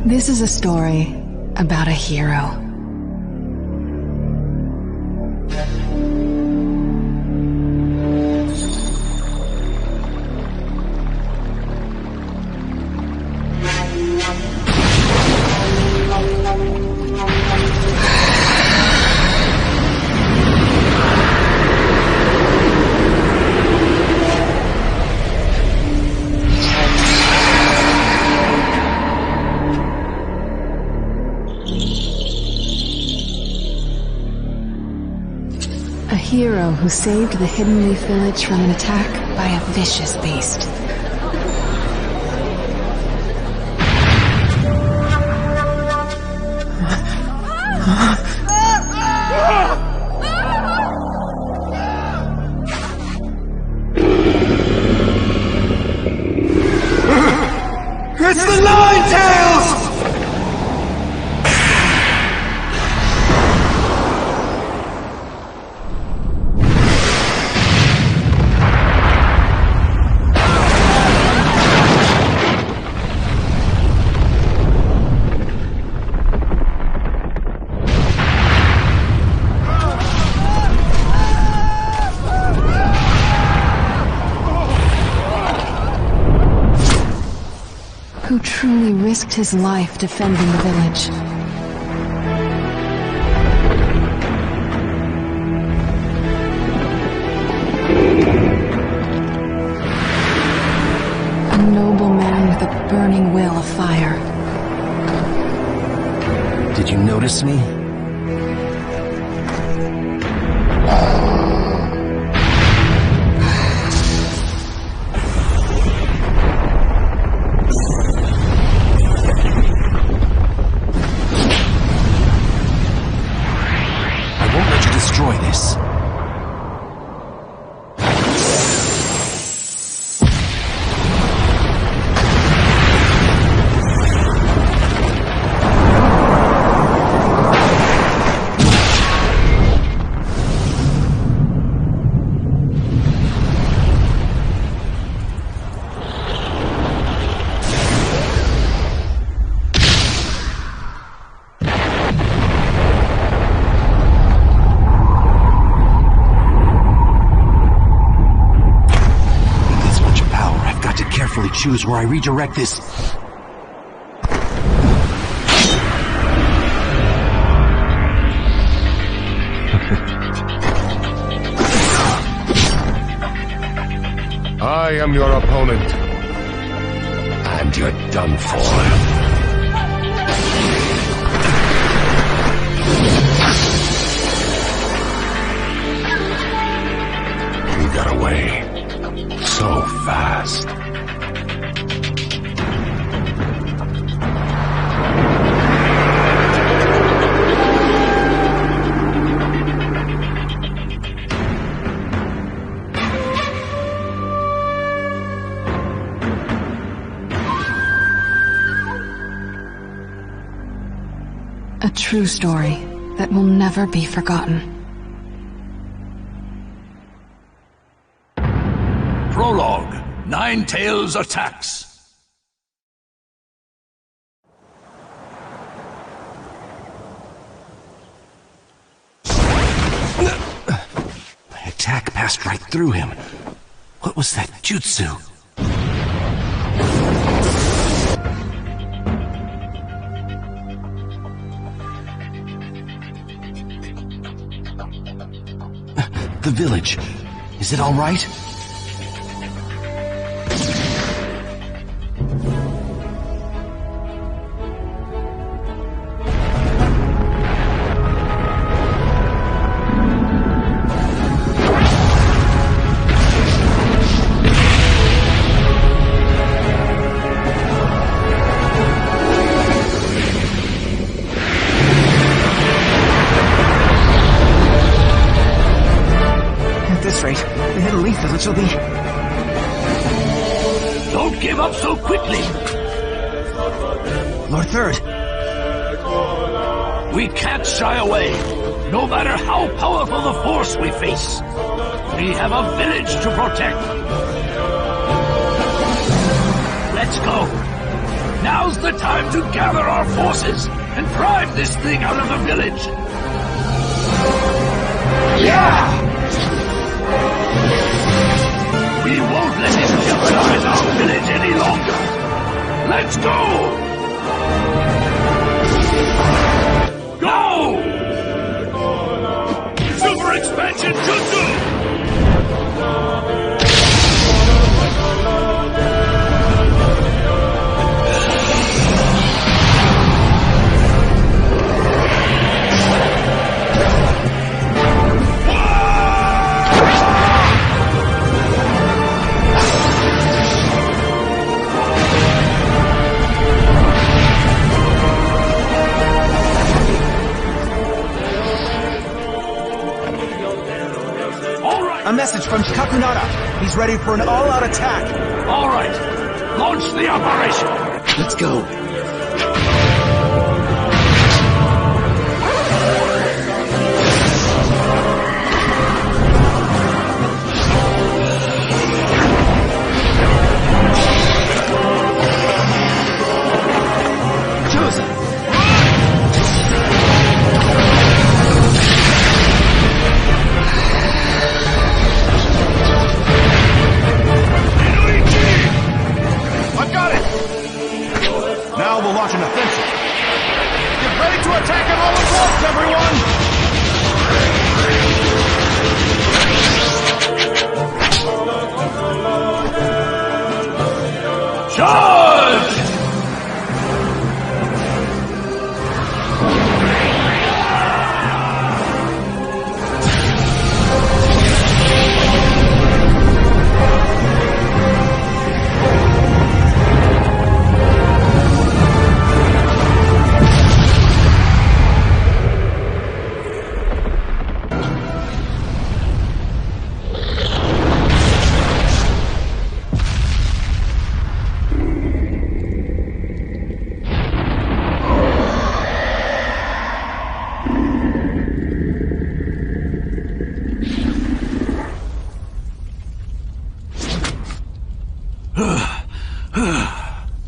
This is a story about a hero. A hero who saved the Hidden Leaf village from an attack by a vicious beast. It's the Ninetales! Who truly risked his life defending the village. A noble man with a burning will of fire. Did you notice me? Destroy this. Choose where I redirect this. I am your opponent. And you're done for. You got away so fast. A true story that will never be forgotten. Prologue. Ninetales attacks. My attack passed right through him. What was that jutsu? The village. Is it all right? The Hidden Leaf village will be... Don't give up so quickly! Lord Third. We can't shy away, no matter how powerful the force we face. We have a village to protect. Let's go. Now's the time to gather our forces and drive this thing out of the village. Yeah! We won't let him jeopardize our village any longer. Let's go! Go! Super expansion jutsu! A message from Kakunara. He's ready for an all-out attack. All right, launch the operation. Let's go.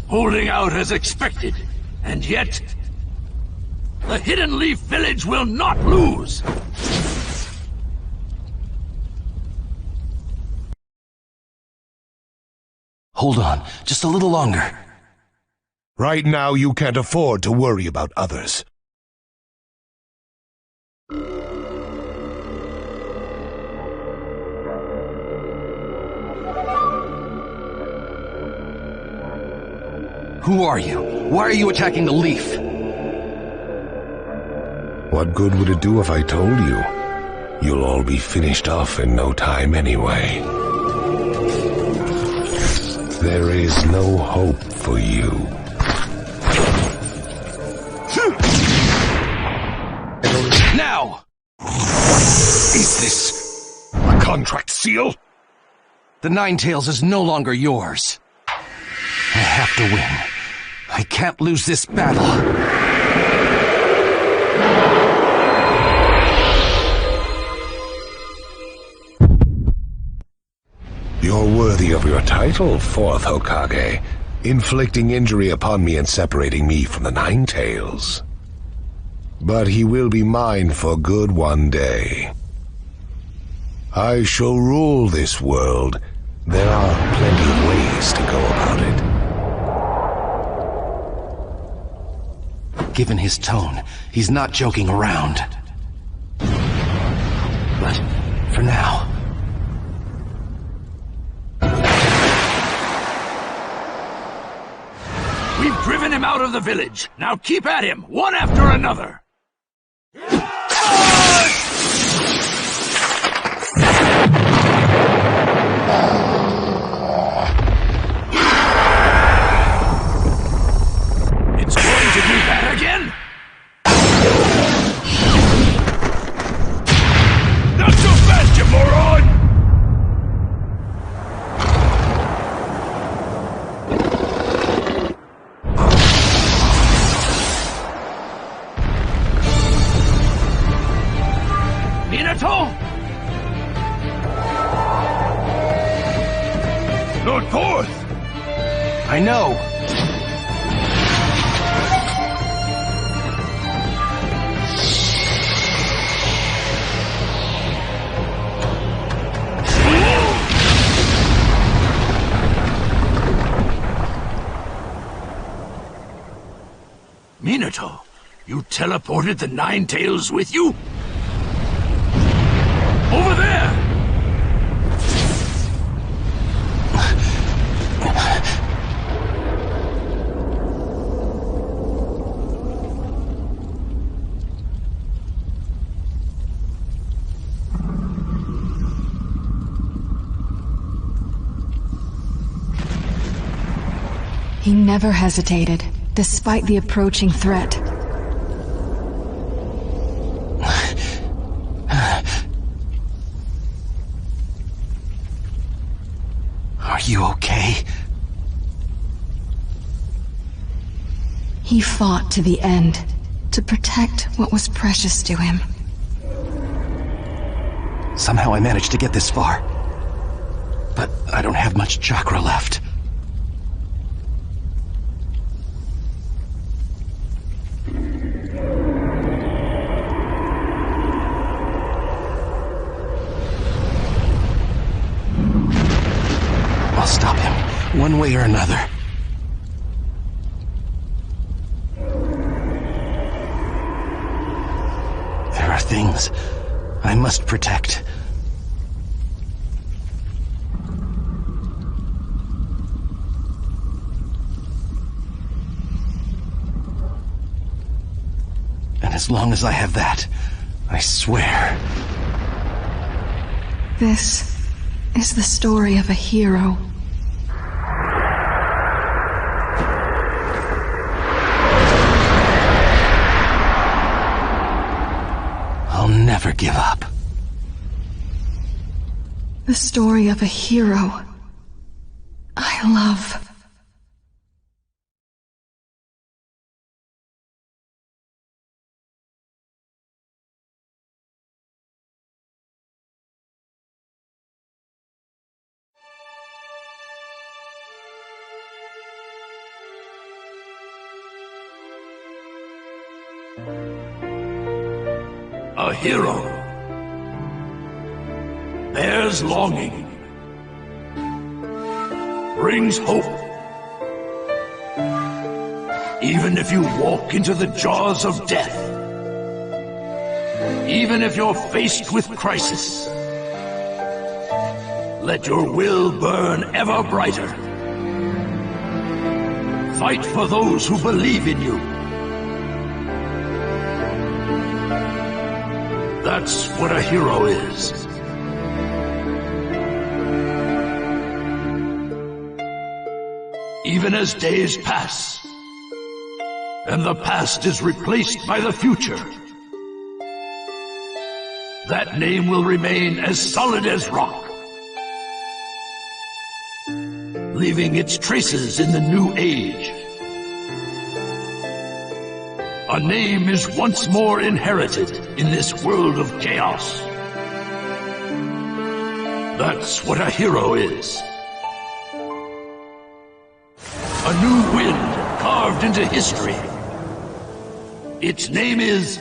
Holding out as expected, and yet the Hidden Leaf Village will not lose. Hold on, just a little longer. Right now, you can't afford to worry about others. Who are you? Why are you attacking the leaf? What good would it do if I told you? You'll all be finished off in no time anyway. There is no hope for you. Now! Is this a contract seal? The Ninetails is no longer yours. I have to win. I can't lose this battle. You're worthy of your title, Fourth Hokage, inflicting injury upon me and separating me from the Ninetails. But he will be mine for good one day. I shall rule this world. There are plenty of ways to go about it. Given his tone, he's not joking around. But for now... We've driven him out of the village. Now keep at him, one after another. It's going to do that again? Not so fast, you moron! I know. Minato, you teleported the Nine Tails with you? Over there! He never hesitated, despite the approaching threat. Are you okay? He fought to the end, to protect what was precious to him. Somehow I managed to get this far. But I don't have much chakra left. I'll stop him, one way or another. There are things I must protect. And as long as I have that, I swear. This is the story of a hero. I'll never give up. The story of a hero I love. A hero bears longing, brings hope. Even if you walk into the jaws of death, even if you're faced with crisis, let your will burn ever brighter. Fight for those who believe in you. That's what a hero is. Even as days pass, and the past is replaced by the future, that name will remain as solid as rock, leaving its traces in the new age. A name is once more inherited in this world of chaos. That's what a hero is. A new wind carved into history. Its name is...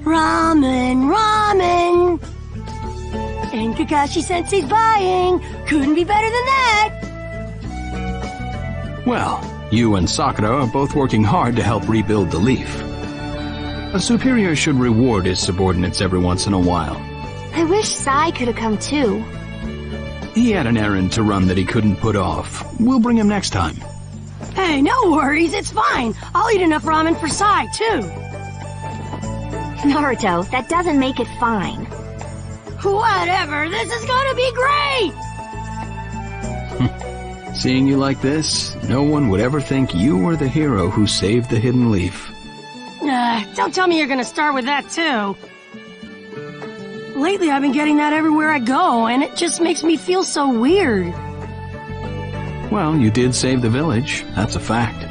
Ramen, ramen! And Kakashi-sensei's buying! Couldn't be better than that! Well, you and Sakura are both working hard to help rebuild the leaf. A superior should reward his subordinates every once in a while. I wish Sai could have come too. He had an errand to run that he couldn't put off. We'll bring him next time. Hey, no worries, it's fine. I'll eat enough ramen for Sai, too. Naruto, that doesn't make it fine. Whatever, this is gonna be great! Seeing you like this, no one would ever think you were the hero who saved the hidden leaf. Don't tell me you're gonna start with that, too. Lately, I've been getting that everywhere I go, and it just makes me feel so weird. Well, you did save the village. That's a fact.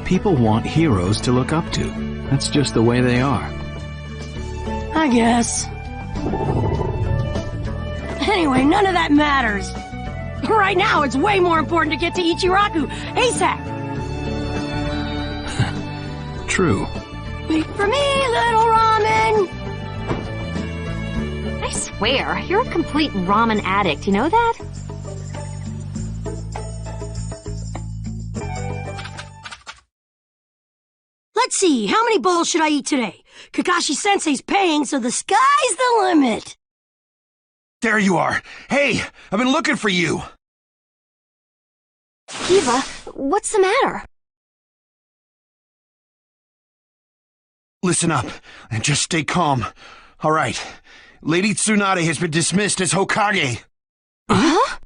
People want heroes to look up to. That's just the way they are. I guess. Anyway, none of that matters. Right now, it's way more important to get to Ichiraku ASAP. True. Wait for me, little ramen! I swear, you're a complete ramen addict, you know that? see, how many bowls should I eat today? Kakashi-sensei's paying, so the sky's the limit. There you are. Hey, I've been looking for you. Kiva, what's the matter? Listen up, and just stay calm. All right. Lady Tsunade has been dismissed as Hokage. Huh?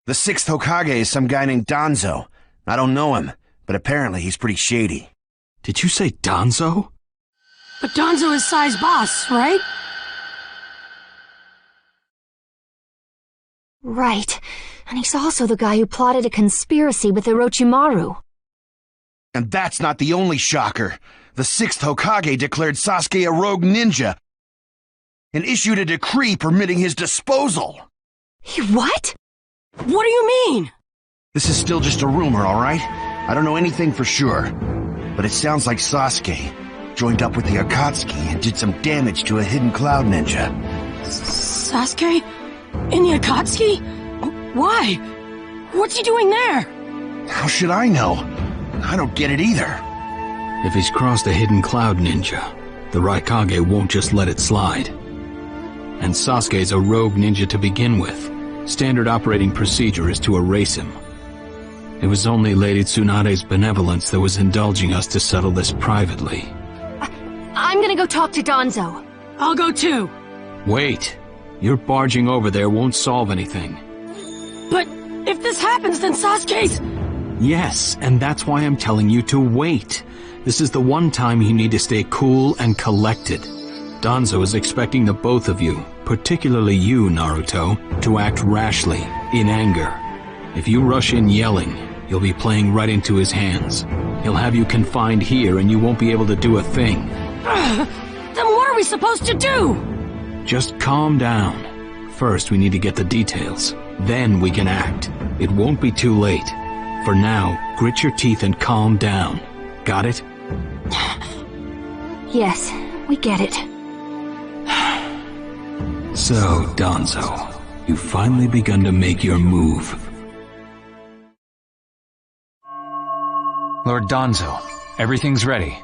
The 6th Hokage is some guy named Danzo. I don't know him, but apparently he's pretty shady. Did you say Danzo? But Danzo is Sai's boss, right? Right. And he's also the guy who plotted a conspiracy with Orochimaru. And that's not the only shocker. The 6th Hokage declared Sasuke a rogue ninja and issued a decree permitting his disposal. What? What do you mean? This is still just a rumor, all right? I don't know anything for sure, but it sounds like Sasuke joined up with the Akatsuki and did some damage to a hidden cloud ninja. Sasuke? In the Akatsuki? Why? What's he doing there? How should I know? I don't get it either. If he's crossed a hidden cloud ninja, the Raikage won't just let it slide. And Sasuke's a rogue ninja to begin with. Standard operating procedure is to erase him. It was only Lady Tsunade's benevolence that was indulging us to settle this privately. I'm gonna go talk to Danzo. I'll go too. Wait. Your barging over there won't solve anything. But if this happens, then Sasuke's... Yes, and that's why I'm telling you to wait. This is the one time you need to stay cool and collected. Danzo is expecting the both of you, particularly you, Naruto, to act rashly, in anger. If you rush in yelling, you'll be playing right into his hands. He'll have you confined here and you won't be able to do a thing. Then what are we supposed to do? Just calm down. First, we need to get the details. Then we can act. It won't be too late. For now, grit your teeth and calm down. Got it? Yes, we get it. So, Danzo, you've finally begun to make your move. Lord Danzo, everything's ready.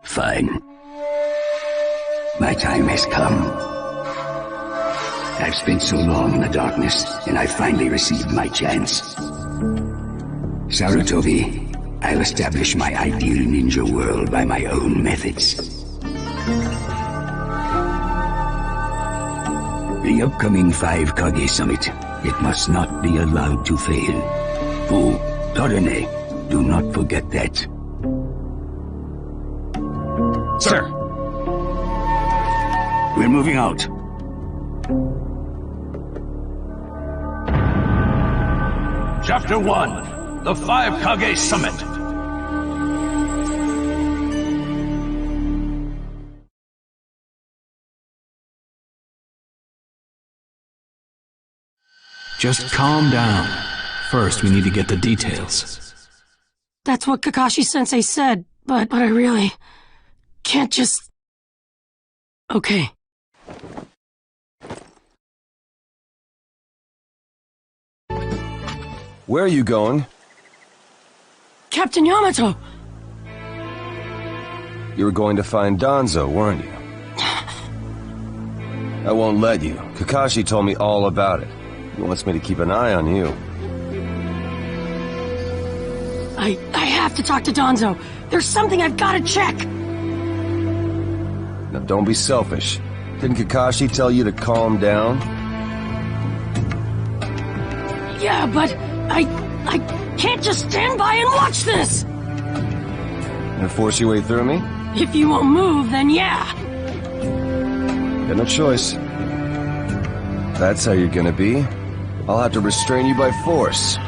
Fine. My time has come. I've spent so long in the darkness, and I finally received my chance. Sarutobi, I'll establish my ideal ninja world by my own methods. The upcoming 5 Kage Summit, it must not be allowed to fail. Fu, Torene, do not forget that. Sir. We're moving out. Chapter 1, the 5 Kage Summit. Just calm down. First, we need to get the details. That's what Kakashi-sensei said, but I really can't just... Okay. Where are you going? Captain Yamato! You were going to find Danzo, weren't you? I won't let you. Kakashi told me all about it. He wants me to keep an eye on you. I have to talk to Danzo. There's something I've got to check. Now don't be selfish. Didn't Kakashi tell you to calm down? Yeah, but I can't just stand by and watch this! Gonna force your way through me? If you won't move, then yeah. Got no choice. That's how you're gonna be. I'll have to restrain you by force.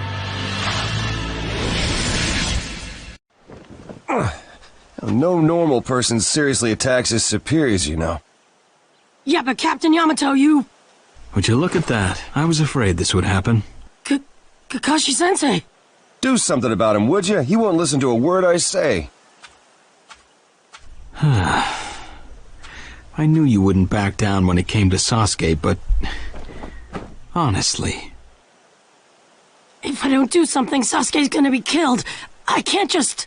No normal person seriously attacks his superiors, you know. Yeah, but Captain Yamato, you... Would you look at that? I was afraid this would happen. Kakashi-sensei! Do something about him, would you? He won't listen to a word I say. I knew you wouldn't back down when it came to Sasuke, but... honestly... If I don't do something, Sasuke's gonna be killed. I can't just...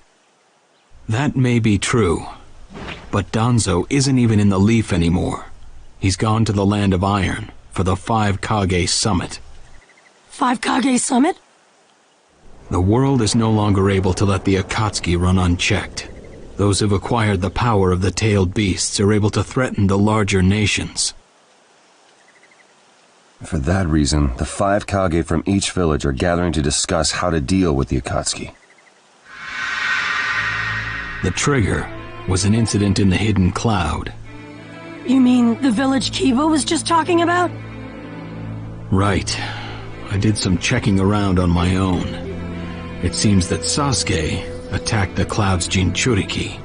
That may be true, but Danzo isn't even in the Leaf anymore. He's gone to the Land of Iron for the 5 Kage Summit. 5 Kage Summit? The world is no longer able to let the Akatsuki run unchecked. Those who've acquired the power of the tailed beasts are able to threaten the larger nations. For that reason, the 5 Kage from each village are gathering to discuss how to deal with the Akatsuki. The trigger was an incident in the Hidden Cloud. You mean the village Kiba was just talking about? Right. I did some checking around on my own. It seems that Sasuke attacked the Cloud's Jinchuriki.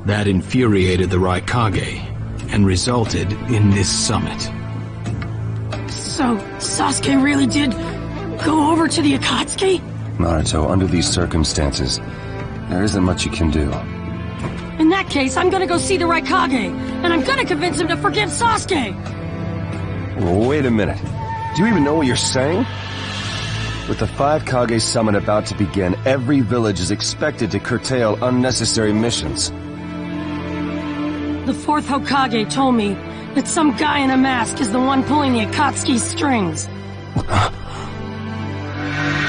That infuriated the Raikage and resulted in this summit. So, Sasuke really did go over to the Akatsuki? Naruto, under these circumstances, there isn't much you can do. In that case, I'm gonna go see the Raikage, and I'm gonna convince him to forgive Sasuke! Wait a minute. Do you even know what you're saying? With the 5 Kage Summit about to begin, every village is expected to curtail unnecessary missions. The 4th Hokage told me that some guy in a mask is the one pulling the Akatsuki's strings.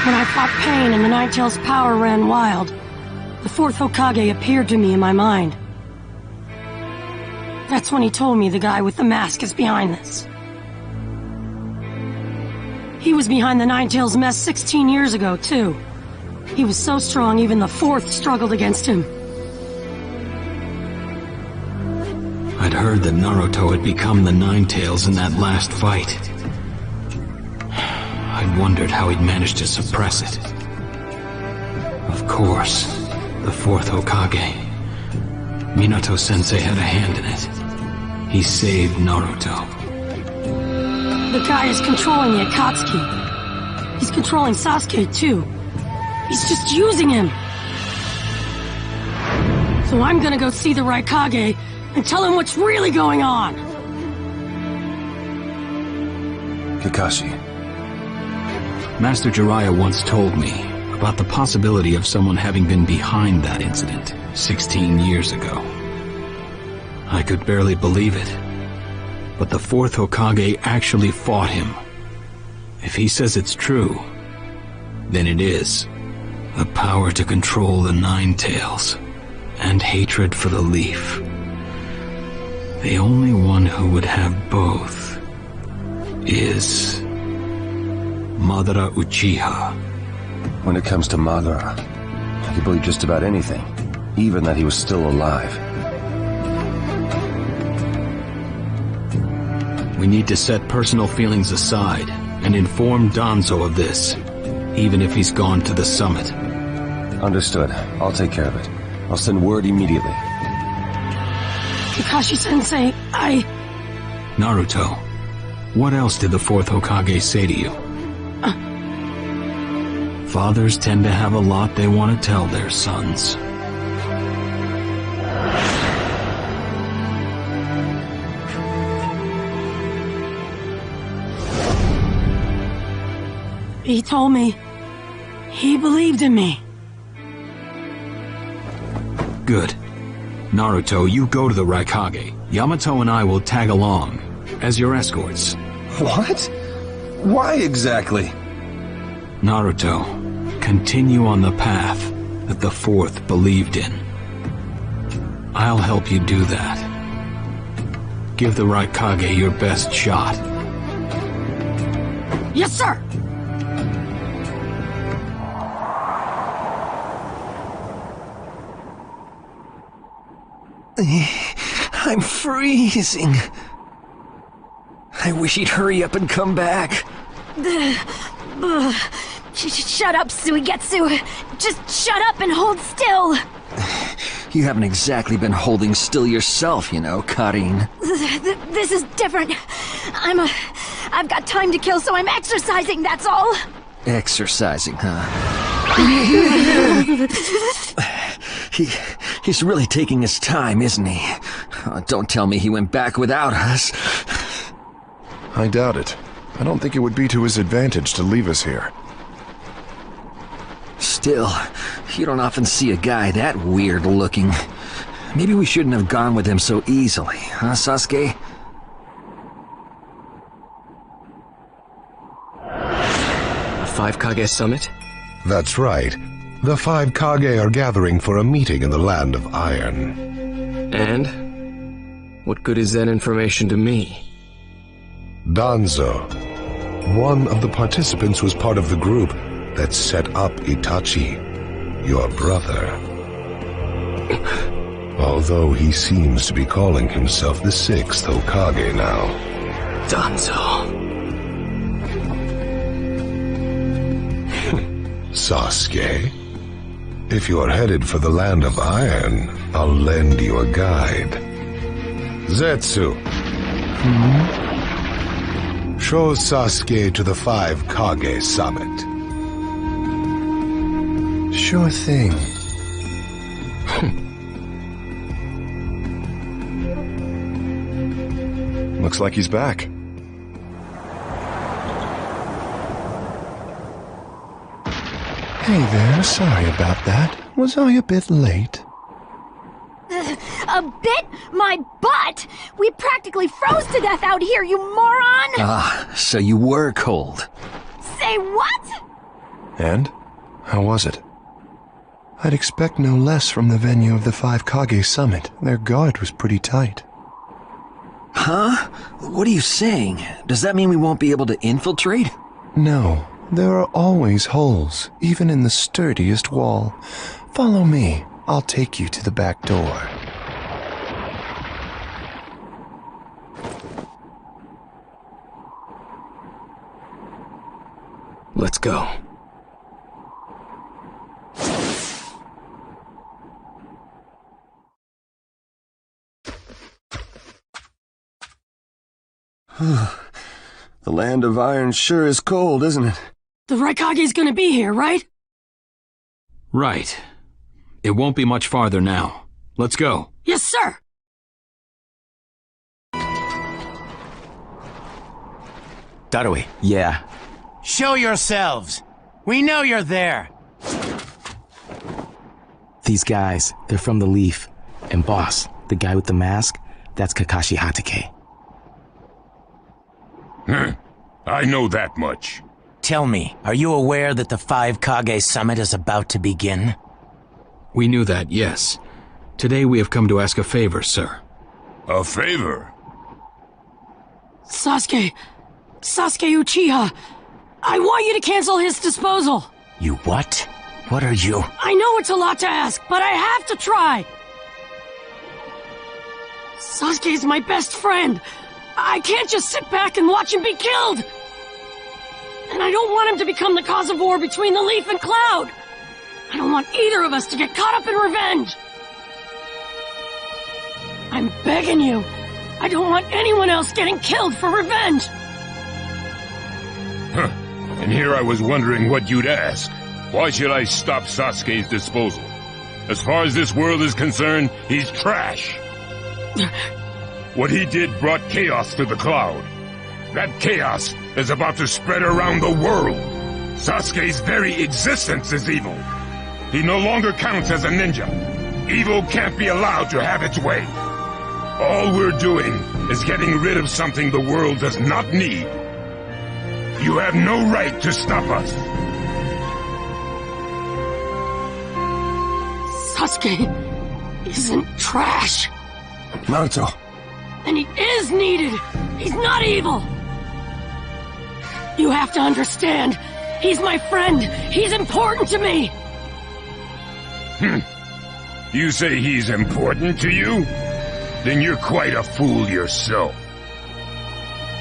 When I fought Pain and the Ninetales' power ran wild, the 4th Hokage appeared to me in my mind. That's when he told me the guy with the mask is behind this. He was behind the Ninetales mess 16 years ago, too. He was so strong even the 4th struggled against him. I'd heard that Naruto had become the Ninetales in that last fight. I'd wondered how he'd managed to suppress it. Of course, the 4th Hokage. Minato-sensei had a hand in it. He saved Naruto. The guy is controlling the Akatsuki. He's controlling Sasuke, too. He's just using him. So I'm gonna go see the Raikage and tell him what's really going on. Kakashi. Master Jiraiya once told me about the possibility of someone having been behind that incident 16 years ago. I could barely believe it. But the 4th Hokage actually fought him. If he says it's true, then it is. The power to control the Ninetales, and hatred for the Leaf. The only one who would have both is Madara Uchiha. When it comes to Madara, I can believe just about anything, even that he was still alive. We need to set personal feelings aside and inform Danzo of this, even if he's gone to the summit. Understood. I'll take care of it. I'll send word immediately. Kakashi-sensei, Naruto, what else did the 4th Hokage say to you? Fathers tend to have a lot they want to tell their sons. He told me he believed in me. Good. Naruto, you go to the Raikage. Yamato and I will tag along as your escorts. What? Why exactly? Naruto, continue on the path that the 4th believed in. I'll help you do that. Give the Raikage your best shot. Yes, sir! I'm freezing. I wish he'd hurry up and come back. Shut up, Suigetsu. Just shut up and hold still. You haven't exactly been holding still yourself, you know, Karin. This is different. I've got time to kill, so I'm exercising, that's all. Exercising, huh? He's really taking his time, isn't he? Oh, don't tell me he went back without us. I doubt it. I don't think it would be to his advantage to leave us here. Still, you don't often see a guy that weird looking. Maybe we shouldn't have gone with him so easily, huh, Sasuke? A 5 Kage summit? That's right. The 5 Kage are gathering for a meeting in the Land of Iron. And? What good is that information to me? Danzo. One of the participants was part of the group that set up Itachi, your brother. Although he seems to be calling himself the 6th Hokage now. Danzo. Sasuke, if you're headed for the Land of Iron, I'll lend you a guide. Zetsu. Show Sasuke to the 5 Kage summit. Sure thing. Looks like he's back. Hey there, sorry about that. Was I a bit late? A bit? My butt! We practically froze to death out here, you moron! Ah, so you were cold. Say what? And? How was it? I'd expect no less from the venue of the 5 Kage summit. Their guard was pretty tight. Huh? What are you saying? Does that mean we won't be able to infiltrate? No, there are always holes, even in the sturdiest wall. Follow me. I'll take you to the back door. Let's go. The Land of Iron sure is cold, isn't it? The Raikage's gonna be here, right? Right. It won't be much farther now. Let's go. Yes, sir! Darui. Yeah. Show yourselves! We know you're there! These guys, they're from the Leaf. And boss, the guy with the mask, that's Kakashi Hatake. I know that much. Tell me, are you aware that the 5 Kage summit is about to begin? We knew that, yes. Today we have come to ask a favor, sir. A favor? Sasuke Uchiha, I want you to cancel his disposal. You what? What are you? I know it's a lot to ask, but I have to try. Sasuke's my best friend. I can't just sit back and watch him be killed. And I don't want him to become the cause of war between the Leaf and Cloud. I don't want either of us to get caught up in revenge. I'm begging you. I don't want anyone else getting killed for revenge. Huh. And here I was wondering what you'd ask. Why should I stop Sasuke's disposal? As far as this world is concerned, he's trash. What he did brought chaos to the Cloud. That chaos is about to spread around the world. Sasuke's very existence is evil. He no longer counts as a ninja. Evil can't be allowed to have its way. All we're doing is getting rid of something the world does not need. You have no right to stop us. Sasuke isn't trash. Naruto. And he is needed. He's not evil. You have to understand. He's my friend. He's important to me. You say he's important to you? Then you're quite a fool yourself.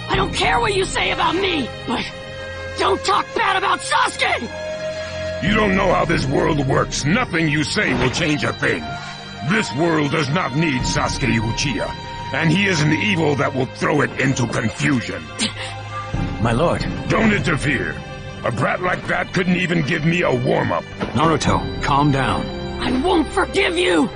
I don't care what you say about me, but don't talk bad about Sasuke! You don't know how this world works. Nothing you say will change a thing. This world does not need Sasuke Uchiha, and he is an evil that will throw it into confusion. My lord. Don't interfere. A brat like that couldn't even give me a warm-up. Naruto, calm down. I won't forgive you!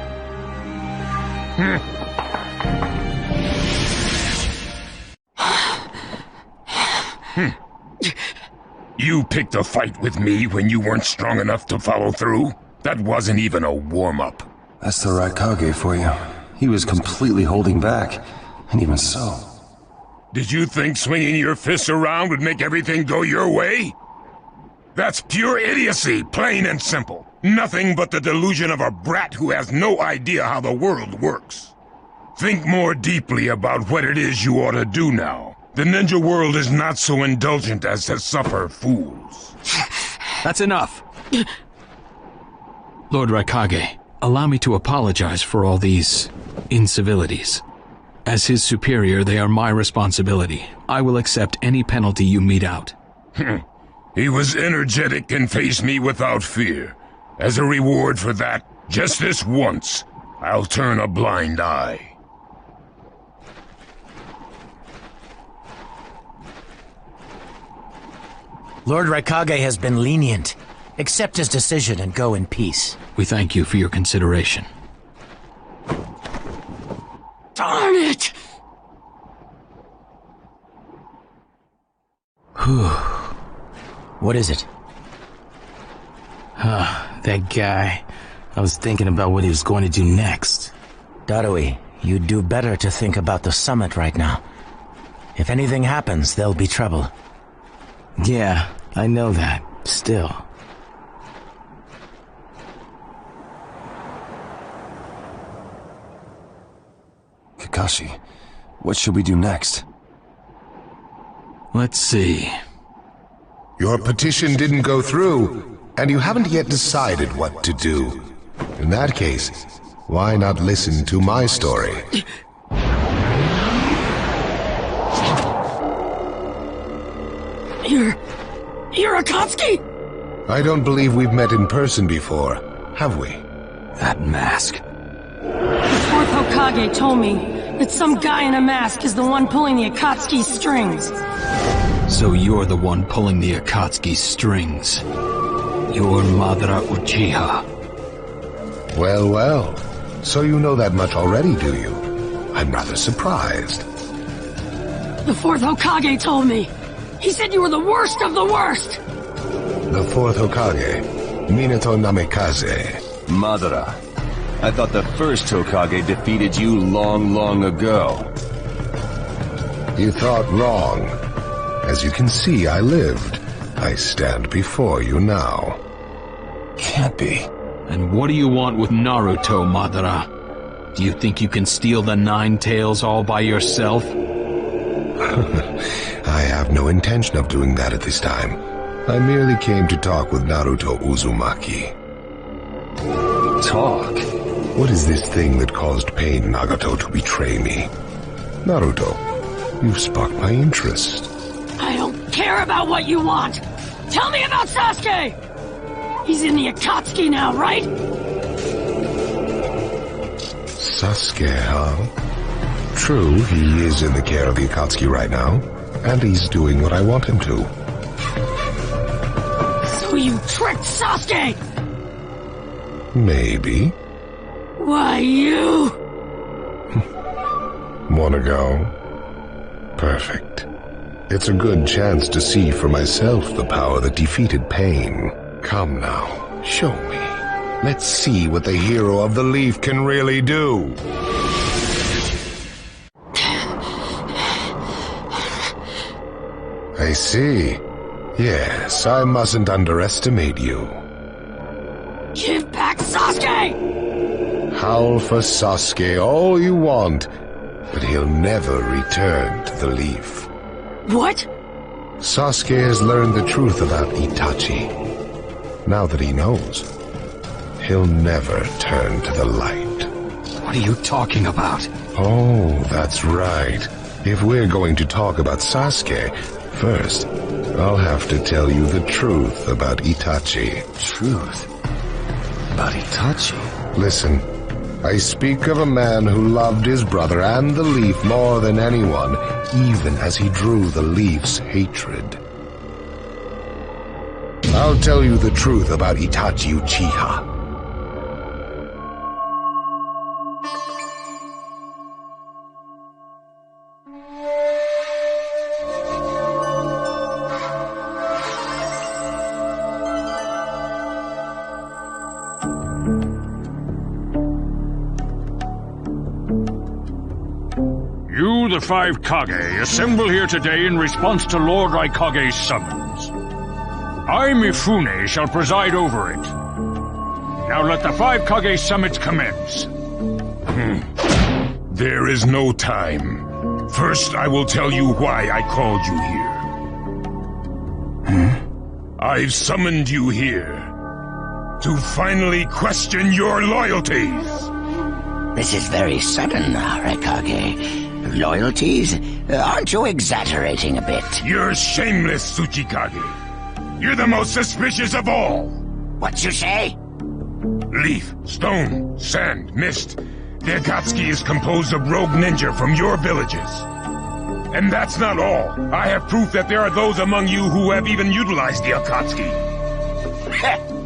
You picked a fight with me when you weren't strong enough to follow through? That wasn't even a warm-up. That's the Raikage for you. He was completely holding back, and even so. Did you think swinging your fists around would make everything go your way? That's pure idiocy, plain and simple. Nothing but the delusion of a brat who has no idea how the world works. Think more deeply about what it is you ought to do now. The ninja world is not so indulgent as to suffer fools. That's enough. Lord Raikage, allow me to apologize for all these incivilities. As his superior, they are my responsibility. I will accept any penalty you mete out. He was energetic and faced me without fear. As a reward for that, just this once, I'll turn a blind eye. Lord Raikage has been lenient. Accept his decision and go in peace. We thank you for your consideration. Darn it! Whew. What is it? That guy. I was thinking about what he was going to do next. Darui, you'd do better to think about the summit right now. If anything happens, there'll be trouble. Yeah, I know that. Still. Kakashi, what should we do next? Let's see. Your petition didn't go through, and you haven't yet decided what to do. In that case, why not listen to my story? You're Akatsuki? I don't believe we've met in person before, have we? That mask. The fourth Hokage told me that some guy in a mask is the one pulling the Akatsuki strings. So you're the one pulling the Akatsuki strings. You're Madara Uchiha. Well, well. So you know that much already, do you? I'm rather surprised. The fourth Hokage told me. He said you were the worst of the worst! The fourth Hokage, Minato Namikaze. Madara, I thought the first Hokage defeated you long ago. You thought wrong. As you can see, I lived. I stand before you now. Can't be. And what do you want with Naruto, Madara? Do you think you can steal the Nine Tails all by yourself? I have no intention of doing that at this time. I merely came to talk with Naruto Uzumaki. Talk? What is this thing that caused Pain Nagato to betray me? Naruto, you've sparked my interest. I don't care about what you want! Tell me about Sasuke! He's in the Akatsuki now, right? Sasuke, huh? True, he is in the care of the Akatsuki right now, and he's doing what I want him to. So you tricked Sasuke! Maybe. Why, you... Wanna go? Perfect. It's a good chance to see for myself the power that defeated Pain. Come now, show me. Let's see what the hero of the Leaf can really do. I see. Yes, I mustn't underestimate you. Give back Sasuke! Howl for Sasuke all you want, but he'll never return to the Leaf. What? Sasuke has learned the truth about Itachi. Now that he knows, he'll never turn to the light. What are you talking about? Oh, that's right. If we're going to talk about Sasuke, first, I'll have to tell you the truth about Itachi. Truth? About Itachi? Listen, I speak of a man who loved his brother and the Leaf more than anyone, even as he drew the Leaf's hatred. I'll tell you the truth about Itachi Uchiha. the 5 Kage assemble here today in response to Lord Raikage's summons. I, Mifune, shall preside over it. Now let the 5 Kage summit commence. There is no time. First, I will tell you why I called you here. I've summoned you here to finally question your loyalties. This is very sudden, Raikage. Loyalties? Aren't you exaggerating a bit? You're shameless, Tsuchikage. You're the most suspicious of all. What you say? Leaf, stone, sand, mist. The Akatsuki is composed of rogue ninja from your villages. And that's not all. I have proof that there are those among you who have even utilized the Akatsuki.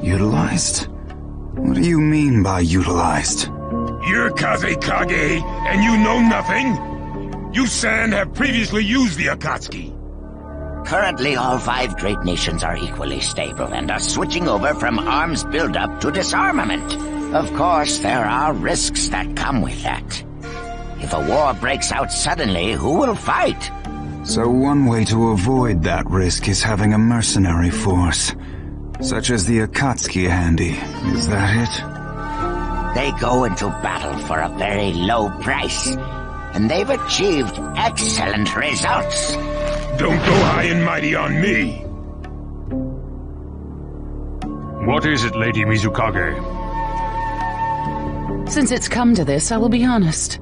Utilized? What do you mean by utilized? You're Kazekage, and you know nothing? You San have previously used the Akatsuki. Currently, all 5 great nations are equally stable and are switching over from arms buildup to disarmament. Of course, there are risks that come with that. If a war breaks out suddenly, who will fight? So one way to avoid that risk is having a mercenary force, such as the Akatsuki handy. Is that it? They go into battle for a very low price, and they've achieved excellent results. Don't go high and mighty on me! What is it, Lady Mizukage? Since it's come to this, I will be honest.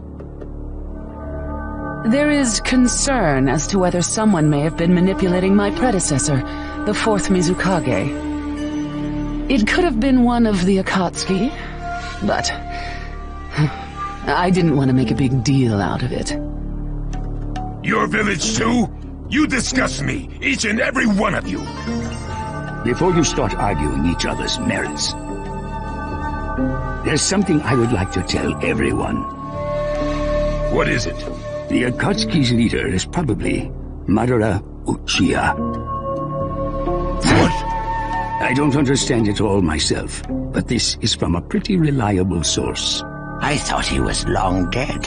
There is concern as to whether someone may have been manipulating my predecessor, the 4th Mizukage. It could have been one of the Akatsuki, but I didn't want to make a big deal out of it. Your village too? You disgust me, each and every one of you! Before you start arguing each other's merits, there's something I would like to tell everyone. What is it? The Akatsuki's leader is probably Madara Uchiha. What? I don't understand it all myself, but this is from a pretty reliable source. I thought he was long dead.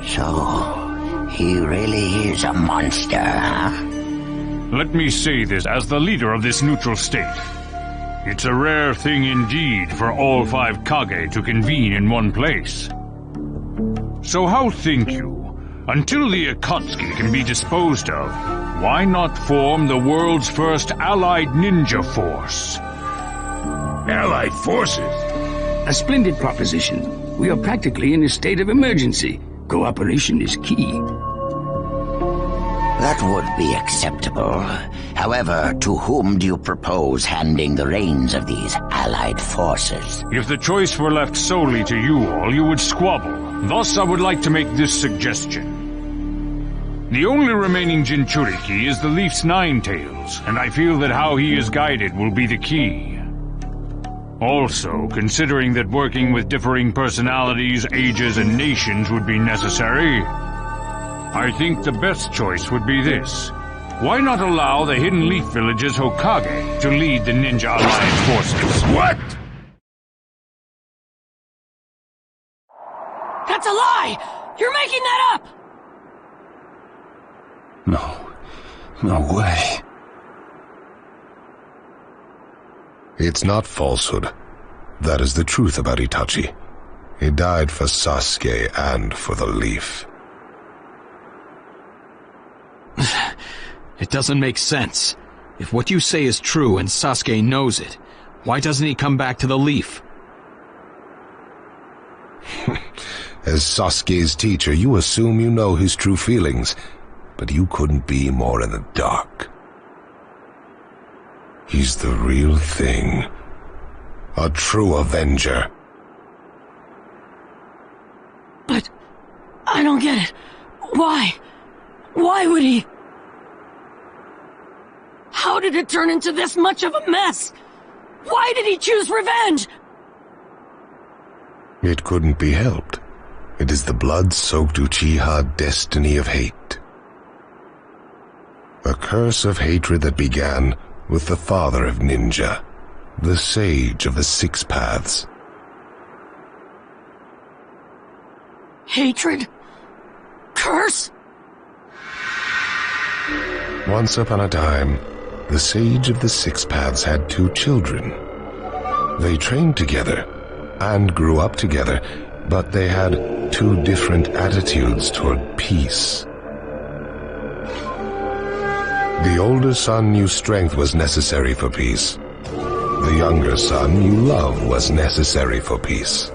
So, he really is a monster, huh? Let me say this as the leader of this neutral state. It's a rare thing indeed for all 5 Kage to convene in one place. So how think you? Until the Akatsuki can be disposed of, why not form the world's first allied ninja force? Allied forces? A splendid proposition. We are practically in a state of emergency. Cooperation is key. That would be acceptable. However, to whom do you propose handing the reins of these allied forces? If the choice were left solely to you all, you would squabble. Thus, I would like to make this suggestion. The only remaining Jinchuriki is the Leaf's 9 tails, and I feel that how he is guided will be the key. Also, considering that working with differing personalities, ages, and nations would be necessary, I think the best choice would be this. Why not allow the Hidden Leaf Village's Hokage to lead the Ninja Alliance forces? What? That's a lie! You're making that up! No way. It's not falsehood. That is the truth about Itachi. He died for Sasuke and for the Leaf. It doesn't make sense. If what you say is true and Sasuke knows it, why doesn't he come back to the Leaf? As Sasuke's teacher, you assume you know his true feelings, but you couldn't be more in the dark. He's the real thing. A true Avenger. But I don't get it. Why? Why would he? How did it turn into this much of a mess? Why did he choose revenge? It couldn't be helped. It is the blood-soaked Uchiha destiny of hate. A curse of hatred that began with the father of ninja, the sage of the 6 paths. Hatred? Curse? Once upon a time, the Sage of the Six Paths had 2 children. They trained together and grew up together, but they had 2 different attitudes toward peace. The older son knew strength was necessary for peace. The younger son knew love was necessary for peace.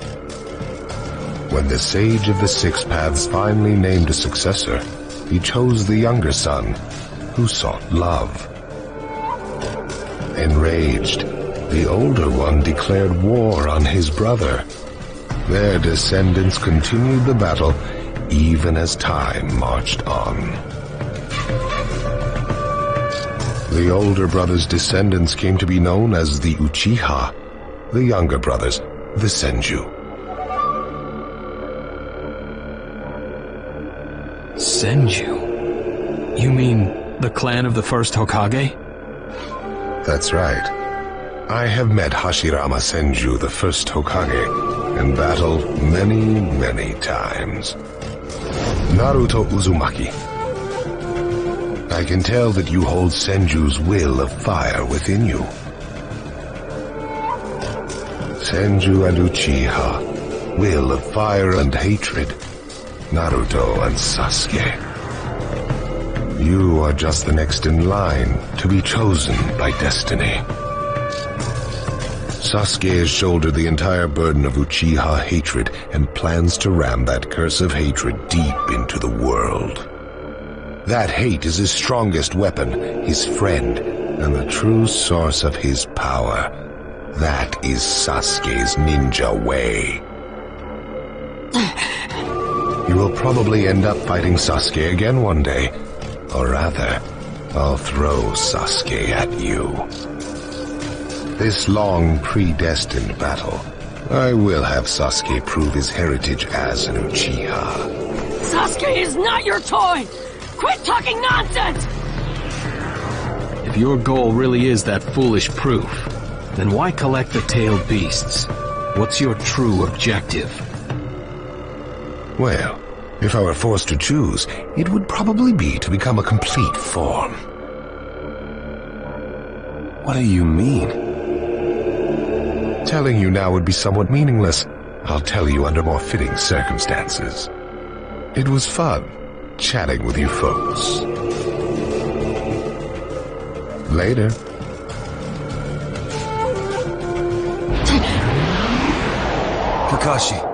When the Sage of the Six Paths finally named a successor, he chose the younger son, who sought love. Enraged, the older one declared war on his brother. Their descendants continued the battle even as time marched on. The older brother's descendants came to be known as the Uchiha, the younger brothers, the Senju. Senju? You mean the clan of the first Hokage? That's right. I have met Hashirama Senju, the first Hokage, in battle many, many times. Naruto Uzumaki. I can tell that you hold Senju's will of fire within you. Senju and Uchiha, will of fire and hatred. Naruto and Sasuke. You are just the next in line to be chosen by destiny. Sasuke has shouldered the entire burden of Uchiha hatred and plans to ram that curse of hatred deep into the world. That hate is his strongest weapon, his friend, and the true source of his power. That is Sasuke's ninja way. You will probably end up fighting Sasuke again one day. Or rather, I'll throw Sasuke at you. This long, predestined battle, I will have Sasuke prove his heritage as an Uchiha. Sasuke is not your toy! Quit talking nonsense! If your goal really is that foolish proof, then why collect the tailed beasts? What's your true objective? Well, if I were forced to choose, it would probably be to become a complete form. What do you mean? Telling you now would be somewhat meaningless. I'll tell you under more fitting circumstances. It was fun chatting with you folks. Later. Kakashi.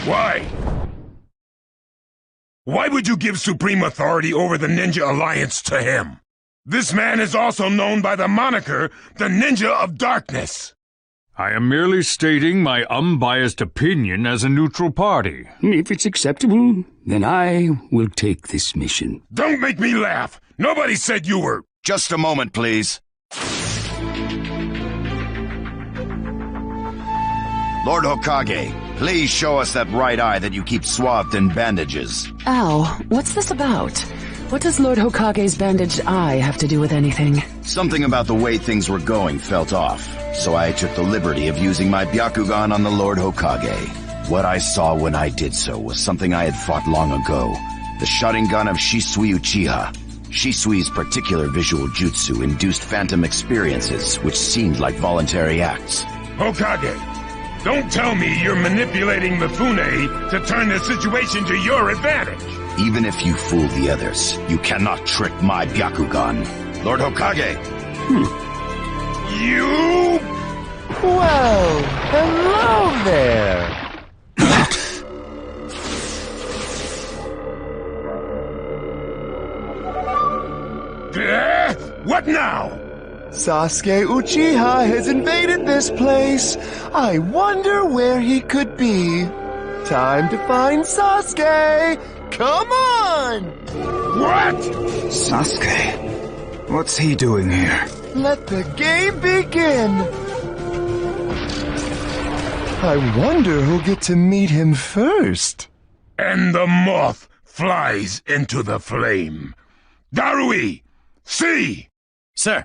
Why? Why would you give supreme authority over the Ninja Alliance to him? This man is also known by the moniker, the Ninja of Darkness. I am merely stating my unbiased opinion as a neutral party. If it's acceptable, then I will take this mission. Don't make me laugh! Nobody said you were— Just a moment, please. Lord Hokage, please show us that right eye that you keep swathed in bandages. Ow, what's this about? What does Lord Hokage's bandaged eye have to do with anything? Something about the way things were going felt off, so I took the liberty of using my Byakugan on the Lord Hokage. What I saw when I did so was something I had fought long ago. The Sharingan of Shisui Uchiha. Shisui's particular visual jutsu induced phantom experiences, which seemed like voluntary acts. Hokage, don't tell me you're manipulating Mifune to turn the situation to your advantage. Even if you fool the others, you cannot trick my Byakugan. Lord Hokage! You... Well, hello there! What now? Sasuke Uchiha has invaded this place. I wonder where he could be. Time to find Sasuke! Come on! What? Sasuke? What's he doing here? Let the game begin! I wonder who'll get to meet him first. And the moth flies into the flame. Darui! See! Sir.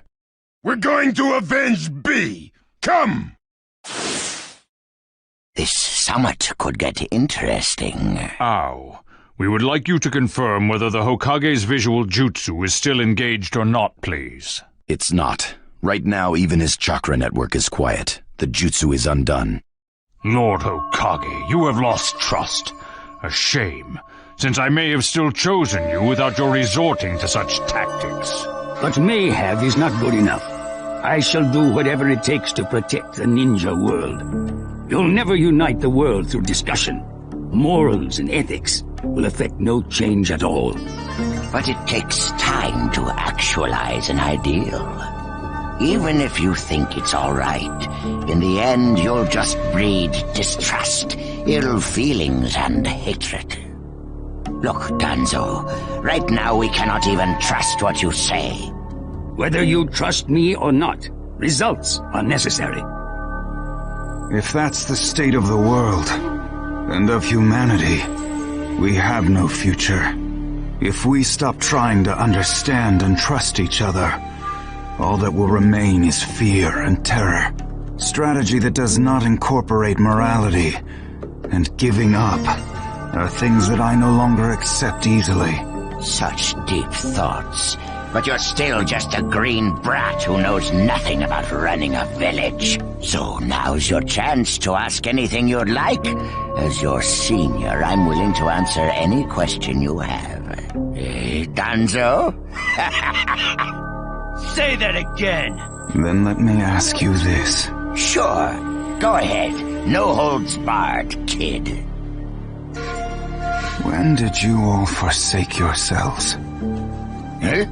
We're going to avenge B! Come! This summit could get interesting. Ow. We would like you to confirm whether the Hokage's visual jutsu is still engaged or not, please. It's not. Right now, even his chakra network is quiet. The jutsu is undone. Lord Hokage, you have lost trust. A shame, since I may have still chosen you without your resorting to such tactics. But may have is not good enough. I shall do whatever it takes to protect the ninja world. You'll never unite the world through discussion. Morals and ethics will affect no change at all. But it takes time to actualize an ideal. Even if you think it's all right, in the end you'll just breed distrust, ill feelings, and hatred. Look, Danzo, right now we cannot even trust what you say. Whether you trust me or not, results are necessary. If that's the state of the world, and of humanity, we have no future. If we stop trying to understand and trust each other, all that will remain is fear and terror. Strategy that does not incorporate morality and giving up are things that I no longer accept easily. Such deep thoughts. But you're still just a green brat who knows nothing about running a village. So now's your chance to ask anything you'd like. As your senior, I'm willing to answer any question you have. Danzo? Say that again. Then let me ask you this. Sure. Go ahead. No holds barred, kid. When did you all forsake yourselves? Huh?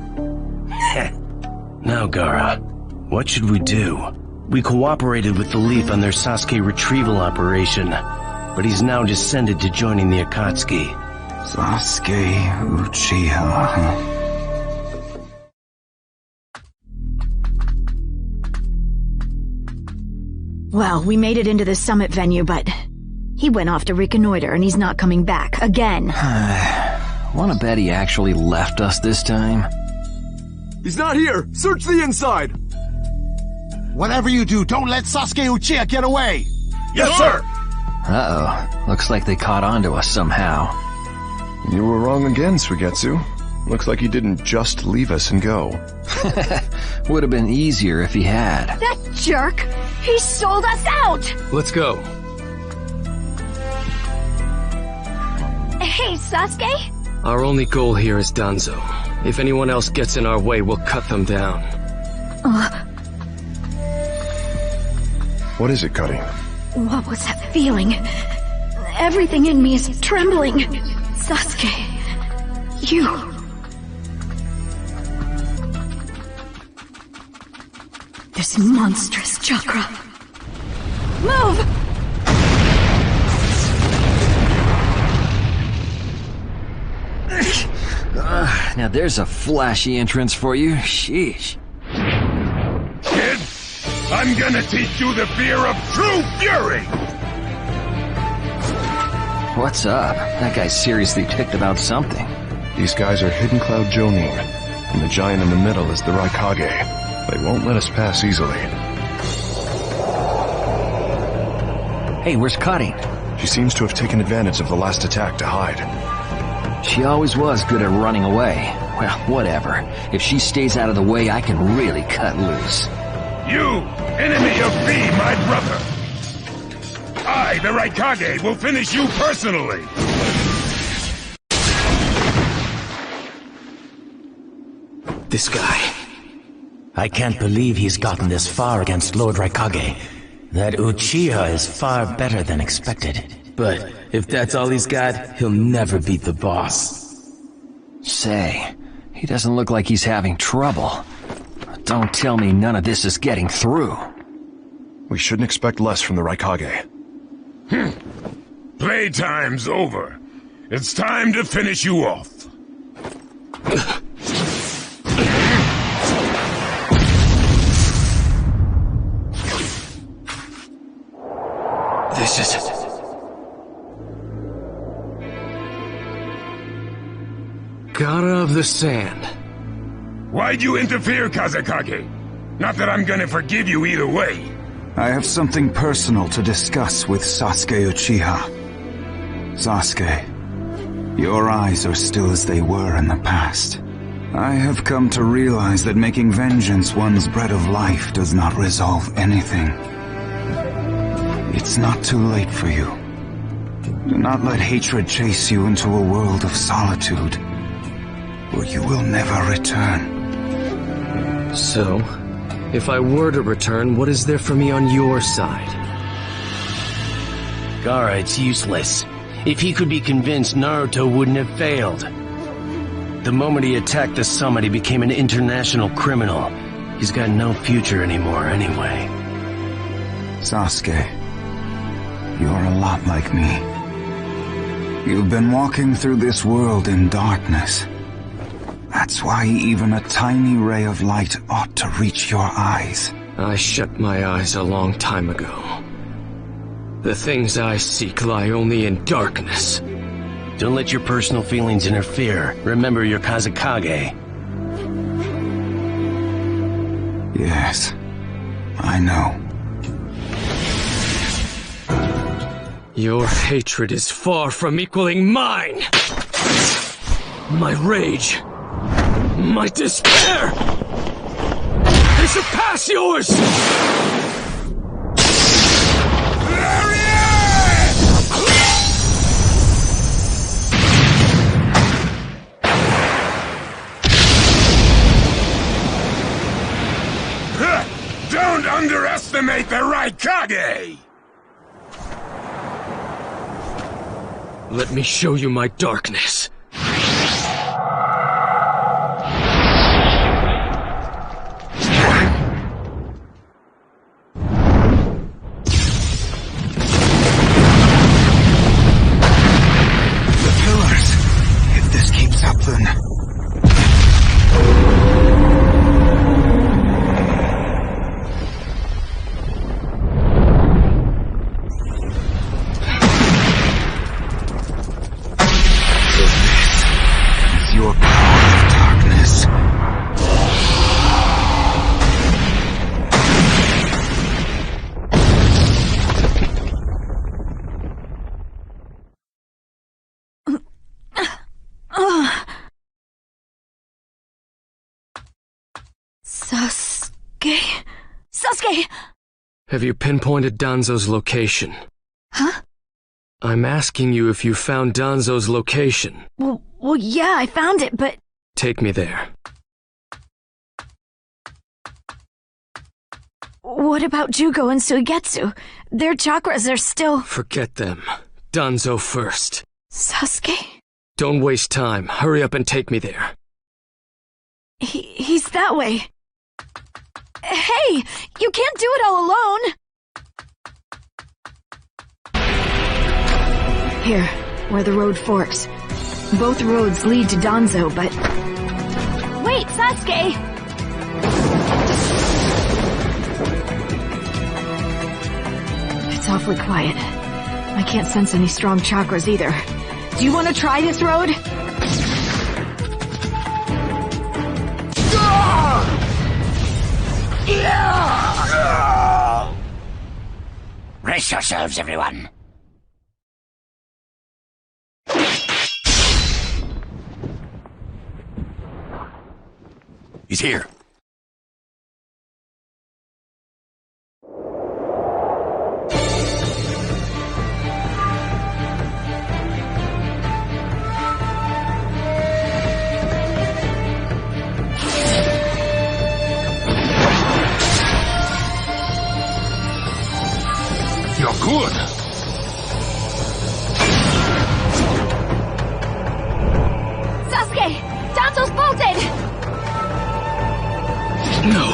Now, Gaara, what should we do? We cooperated with the Leaf on their Sasuke retrieval operation, but he's now descended to joining the Akatsuki. Sasuke Uchiha, huh? Well, we made it into the summit venue, but he went off to reconnoiter and he's not coming back again. Wanna bet he actually left us this time? He's not here! Search the inside! Whatever you do, don't let Sasuke Uchiha get away! Yes, sir! Uh-oh. Looks like they caught on to us somehow. You were wrong again, Suigetsu. Looks like he didn't just leave us and go. Would have been easier if he had. That jerk! He sold us out! Let's go. Hey, Sasuke? Our only goal here is Danzo. If anyone else gets in our way, we'll cut them down. What is it, Cuddy? What was that feeling? Everything in me is trembling. Sasuke, you... This monstrous chakra. Move! Now there's a flashy entrance for you. Sheesh. Kid, I'm gonna teach you the fear of true fury! What's up? That guy's seriously ticked about something. These guys are Hidden Cloud Jonin, and the giant in the middle is the Raikage. They won't let us pass easily. Hey, where's Cutting? She seems to have taken advantage of the last attack to hide. She always was good at running away. Well, whatever. If she stays out of the way, I can really cut loose. You, enemy of me, my brother! I, the Raikage, will finish you personally! This guy. I can't believe he's gotten this far against Lord Raikage. That Uchiha is far better than expected. But if that's all he's got, he'll never beat the boss. Say, he doesn't look like he's having trouble. Don't tell me none of this is getting through. We shouldn't expect less from the Raikage. Playtime's over. It's time to finish you off. This is... Gaara of the Sand. Why'd you interfere, Kazekage? Not that I'm gonna forgive you either way. I have something personal to discuss with Sasuke Uchiha. Sasuke, your eyes are still as they were in the past. I have come to realize that making vengeance one's bread of life does not resolve anything. It's not too late for you. Do not let hatred chase you into a world of solitude, where you will never return. So, if I were to return, what is there for me on your side? Gaara, it's useless. If he could be convinced, Naruto wouldn't have failed. The moment he attacked the summit, he became an international criminal. He's got no future anymore anyway. Sasuke, you're a lot like me. You've been walking through this world in darkness. That's why even a tiny ray of light ought to reach your eyes. I shut my eyes a long time ago. The things I seek lie only in darkness. Don't let your personal feelings interfere. Remember your Kazekage. Yes, I know. Your hatred is far from equaling mine! My rage, my despair, they surpass yours! Don't underestimate the Raikage! Let me show you my darkness. The pillars. If this keeps up, then... your power of darkness. Sasuke? Sasuke! Have you pinpointed Danzo's location? Huh? I'm asking you if you found Danzo's location. Well, yeah, I found it, but... Take me there. What about Jugo and Suigetsu? Their chakras are still... Forget them. Danzo first. Sasuke? Don't waste time. Hurry up and take me there. He's that way. Hey! You can't do it all alone! Here, where the road forks. Both roads lead to Danzo, but... Wait, Sasuke! It's awfully quiet. I can't sense any strong chakras either. Do you want to try this road? Brace yourselves, everyone. He's here. You're good. Sasuke! Danzo's bolted! No.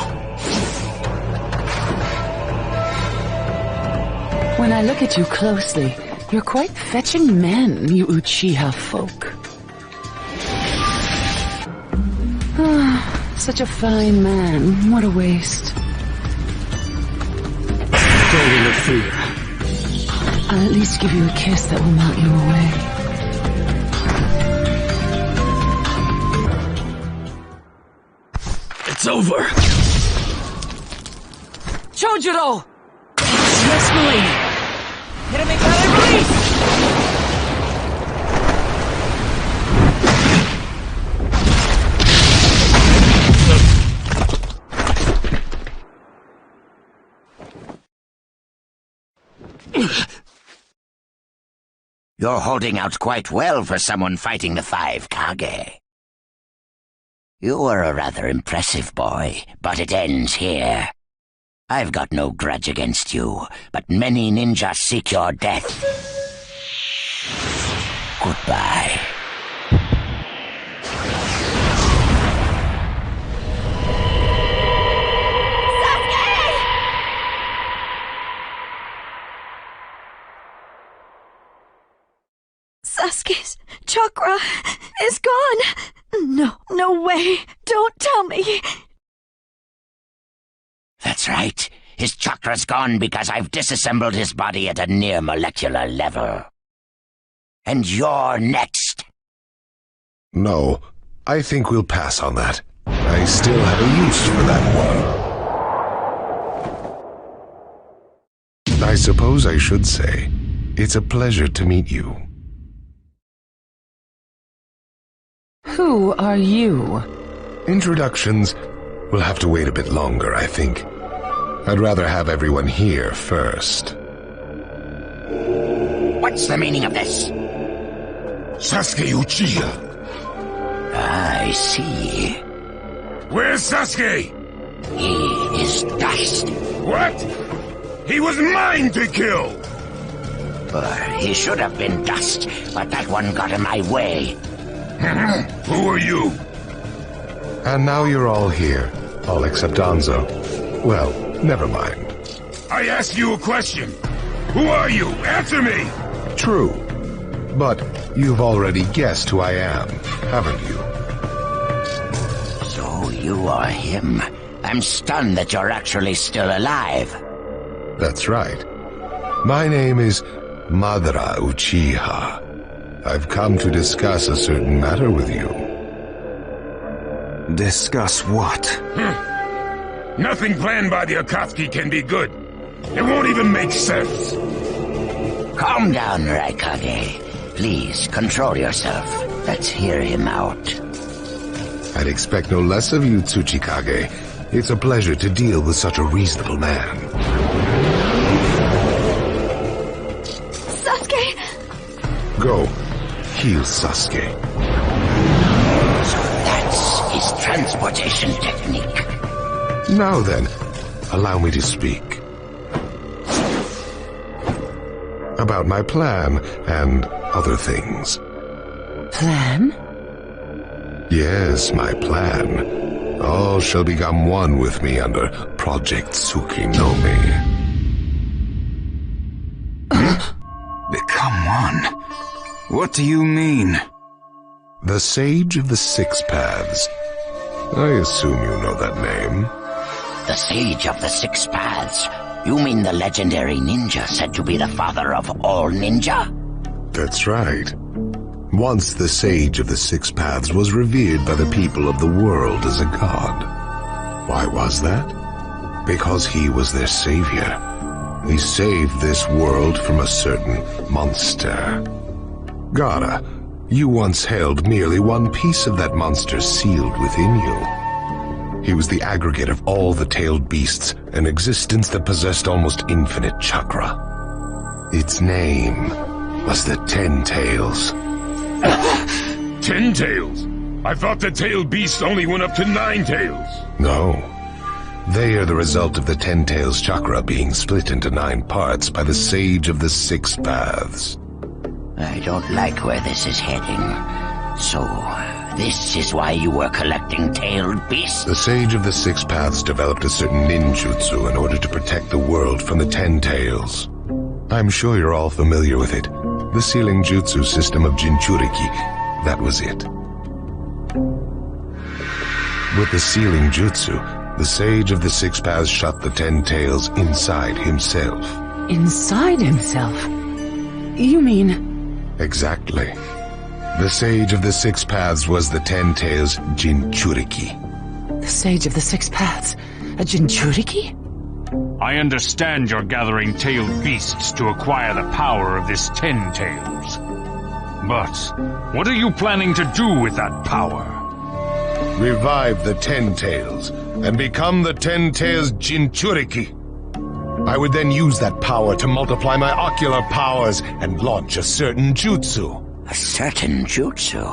When I look at you closely, you're quite fetching men, you Uchiha folk. Such a fine man. What a waste. Don't interfere. I'll at least give you a kiss that will melt you away. It's over. Chojuro! Yes, milady! Hit him, release! You're holding out quite well for someone fighting the 5 Kage. You were a rather impressive boy, but it ends here. I've got no grudge against you, but many ninjas seek your death. Goodbye. Sasuke's chakra is gone. No way. Don't tell me. That's right. His chakra's gone because I've disassembled his body at a near molecular level. And you're next. No, I think we'll pass on that. I still have a use for that one. I suppose I should say, it's a pleasure to meet you. Who are you? Introductions will have to wait a bit longer, I think. I'd rather have everyone here first. What's the meaning of this? Sasuke Uchiha. I see. Where's Sasuke? He is dust. What? He was mine to kill! He should have been dust, but that one got in my way. Who are you? And now you're all here, all except Danzo. Well, never mind. I asked you a question. Who are you? Answer me! True. But you've already guessed who I am, haven't you? So you are him. I'm stunned that you're actually still alive. That's right. My name is Madara Uchiha. I've come to discuss a certain matter with you. Discuss what? Nothing planned by the Akatsuki can be good. It won't even make sense. Calm down, Raikage. Please, control yourself. Let's hear him out. I'd expect no less of you, Tsuchikage. It's a pleasure to deal with such a reasonable man. Sasuke! Go. Heal Sasuke. So that's his transportation technique. Now then, allow me to speak. About my plan and other things. Plan? Yes, my plan. All shall become one with me under Project Tsukinome. Become one? What do you mean? The Sage of the Six Paths. I assume you know that name. The Sage of the Six Paths? You mean the legendary ninja said to be the father of all ninja? That's right. Once the Sage of the Six Paths was revered by the people of the world as a god. Why was that? Because he was their savior. He saved this world from a certain monster. Gaara, you once held merely one piece of that monster sealed within you. He was the aggregate of all the tailed beasts, an existence that possessed almost infinite chakra. Its name was the 10 Tails. 10 Tails? I thought the tailed beasts only went up to 9 tails. No. They are the result of the 10 Tails chakra being split into 9 parts by the Sage of the Six Paths. I don't like where this is heading. So, this is why you were collecting tailed beasts? The Sage of the Six Paths developed a certain ninjutsu in order to protect the world from the 10 Tails. I'm sure you're all familiar with it. The sealing jutsu system of Jinchuriki. That was it. With the sealing jutsu, the Sage of the Six Paths shut the 10 Tails inside himself. Inside himself? You mean... Exactly. The Sage of the Six Paths was the 10 Tails Jinchuriki. The Sage of the Six Paths? A Jinchuriki? I understand you're gathering tailed beasts to acquire the power of this 10 Tails. But what are you planning to do with that power? Revive the 10 Tails and become the 10 Tails Jinchuriki. I would then use that power to multiply my ocular powers and launch a certain jutsu. A certain jutsu?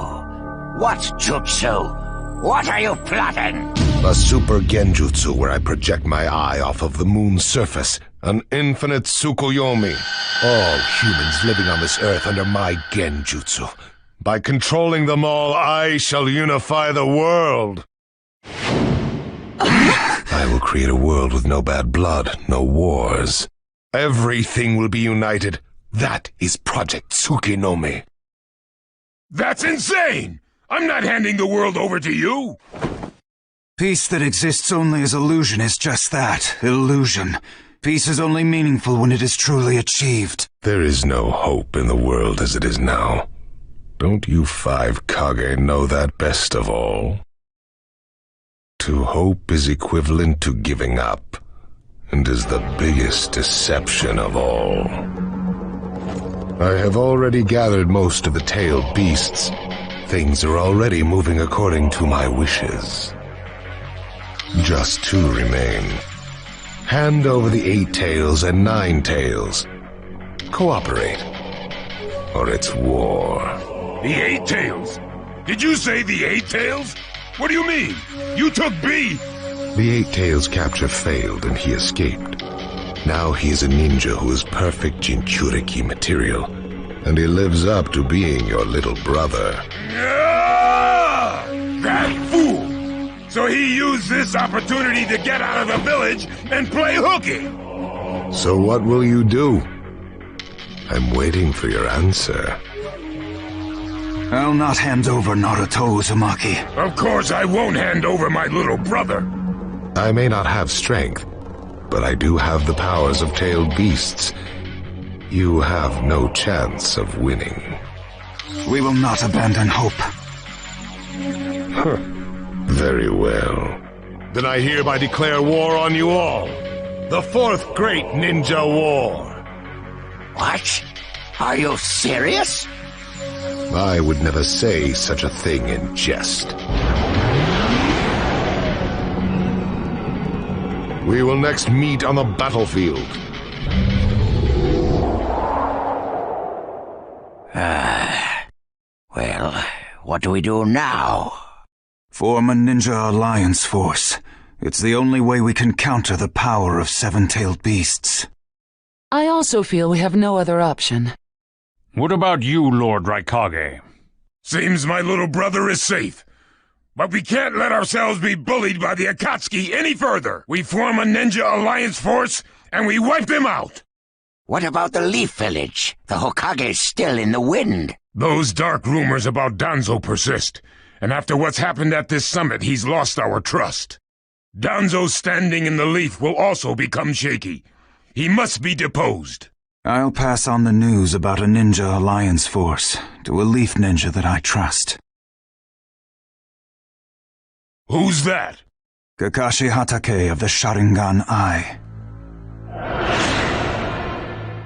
What jutsu? What are you plotting? A super genjutsu where I project my eye off of the moon's surface. An infinite Tsukuyomi. All humans living on this earth under my genjutsu. By controlling them all, I shall unify the world. I will create a world with no bad blood, no wars. Everything will be united. That is Project Tsukinomi. That's insane! I'm not handing the world over to you! Peace that exists only as illusion is just that, illusion. Peace is only meaningful when it is truly achieved. There is no hope in the world as it is now. Don't you 5 Kage know that best of all? To hope is equivalent to giving up, and is the biggest deception of all. I have already gathered most of the tailed beasts. Things are already moving according to my wishes. Just 2 remain. Hand over the 8 tails and 9 tails. Cooperate, or it's war. The 8 tails? Did you say the 8 tails? What do you mean? You took B! The 8 tails capture failed and he escaped. Now he is a ninja who is perfect Jinchuriki material, and he lives up to being your little brother. Ah! That fool! So he used this opportunity to get out of the village and play hooky! So what will you do? I'm waiting for your answer. I'll not hand over Naruto Uzumaki. Of course I won't hand over my little brother. I may not have strength, but I do have the powers of tailed beasts. You have no chance of winning. We will not abandon hope. Huh. Very well. Then I hereby declare war on you all. The 4th Great Ninja War. What? Are you serious? I would never say such a thing in jest. We will next meet on the battlefield. Well, what do we do now? Form a ninja alliance force. It's the only way we can counter the power of 7-tailed beasts. I also feel we have no other option. What about you, Lord Raikage? Seems my little brother is safe. But we can't let ourselves be bullied by the Akatsuki any further. We form a ninja alliance force, and we wipe them out. What about the Leaf Village? The Hokage's still in the wind. Those dark rumors about Danzo persist, and after what's happened at this summit, he's lost our trust. Danzo's standing in the Leaf will also become shaky. He must be deposed. I'll pass on the news about a ninja alliance force to a Leaf ninja that I trust. Who's that? Kakashi Hatake of the Sharingan Eye.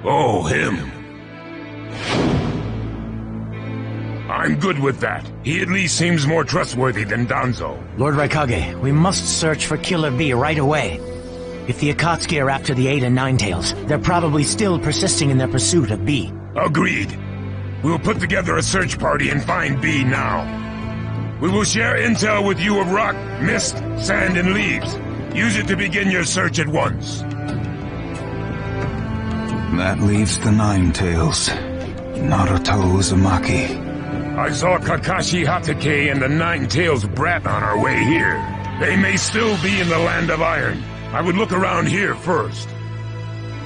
Oh, him. I'm good with that. He at least seems more trustworthy than Danzo. Lord Raikage, we must search for Killer B right away. If the Akatsuki are after the 8 and 9 tails, they're probably still persisting in their pursuit of B. Agreed. We'll put together a search party and find B now. We will share intel with you of rock, mist, sand, and leaves. Use it to begin your search at once. That leaves the 9 tails. Naruto Uzumaki. I saw Kakashi Hatake and the 9 tails brat on our way here. They may still be in the Land of Iron. I would look around here first.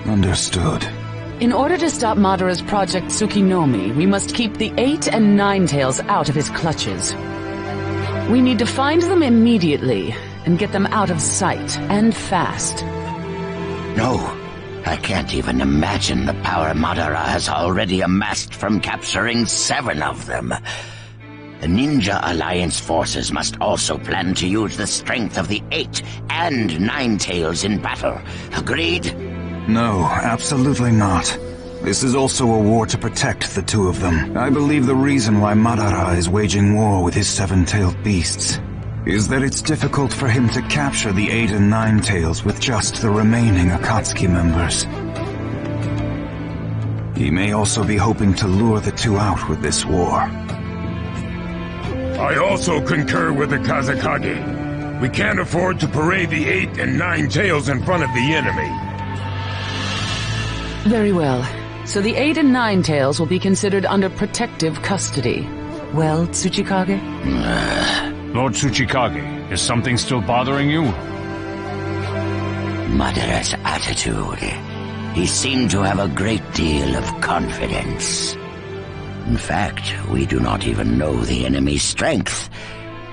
Understood. In order to stop Madara's Project Tsukinomi, we must keep the 8 and 9 tails out of his clutches. We need to find them immediately and get them out of sight, and fast. No, I can't even imagine the power Madara has already amassed from capturing 7 of them. The Ninja Alliance forces must also plan to use the strength of the 8 and 9 tails in battle. Agreed? No, absolutely not. This is also a war to protect the two of them. I believe the reason why Madara is waging war with his 7-tailed beasts is that it's difficult for him to capture the 8 and 9 tails with just the remaining Akatsuki members. He may also be hoping to lure the two out with this war. I also concur with the Kazekage. We can't afford to parade the 8 and 9 tails in front of the enemy. Very well. So the 8 and 9 tails will be considered under protective custody. Well, Tsuchikage? Lord Tsuchikage, is something still bothering you? Madara's attitude. He seemed to have a great deal of confidence. In fact, we do not even know the enemy's strength.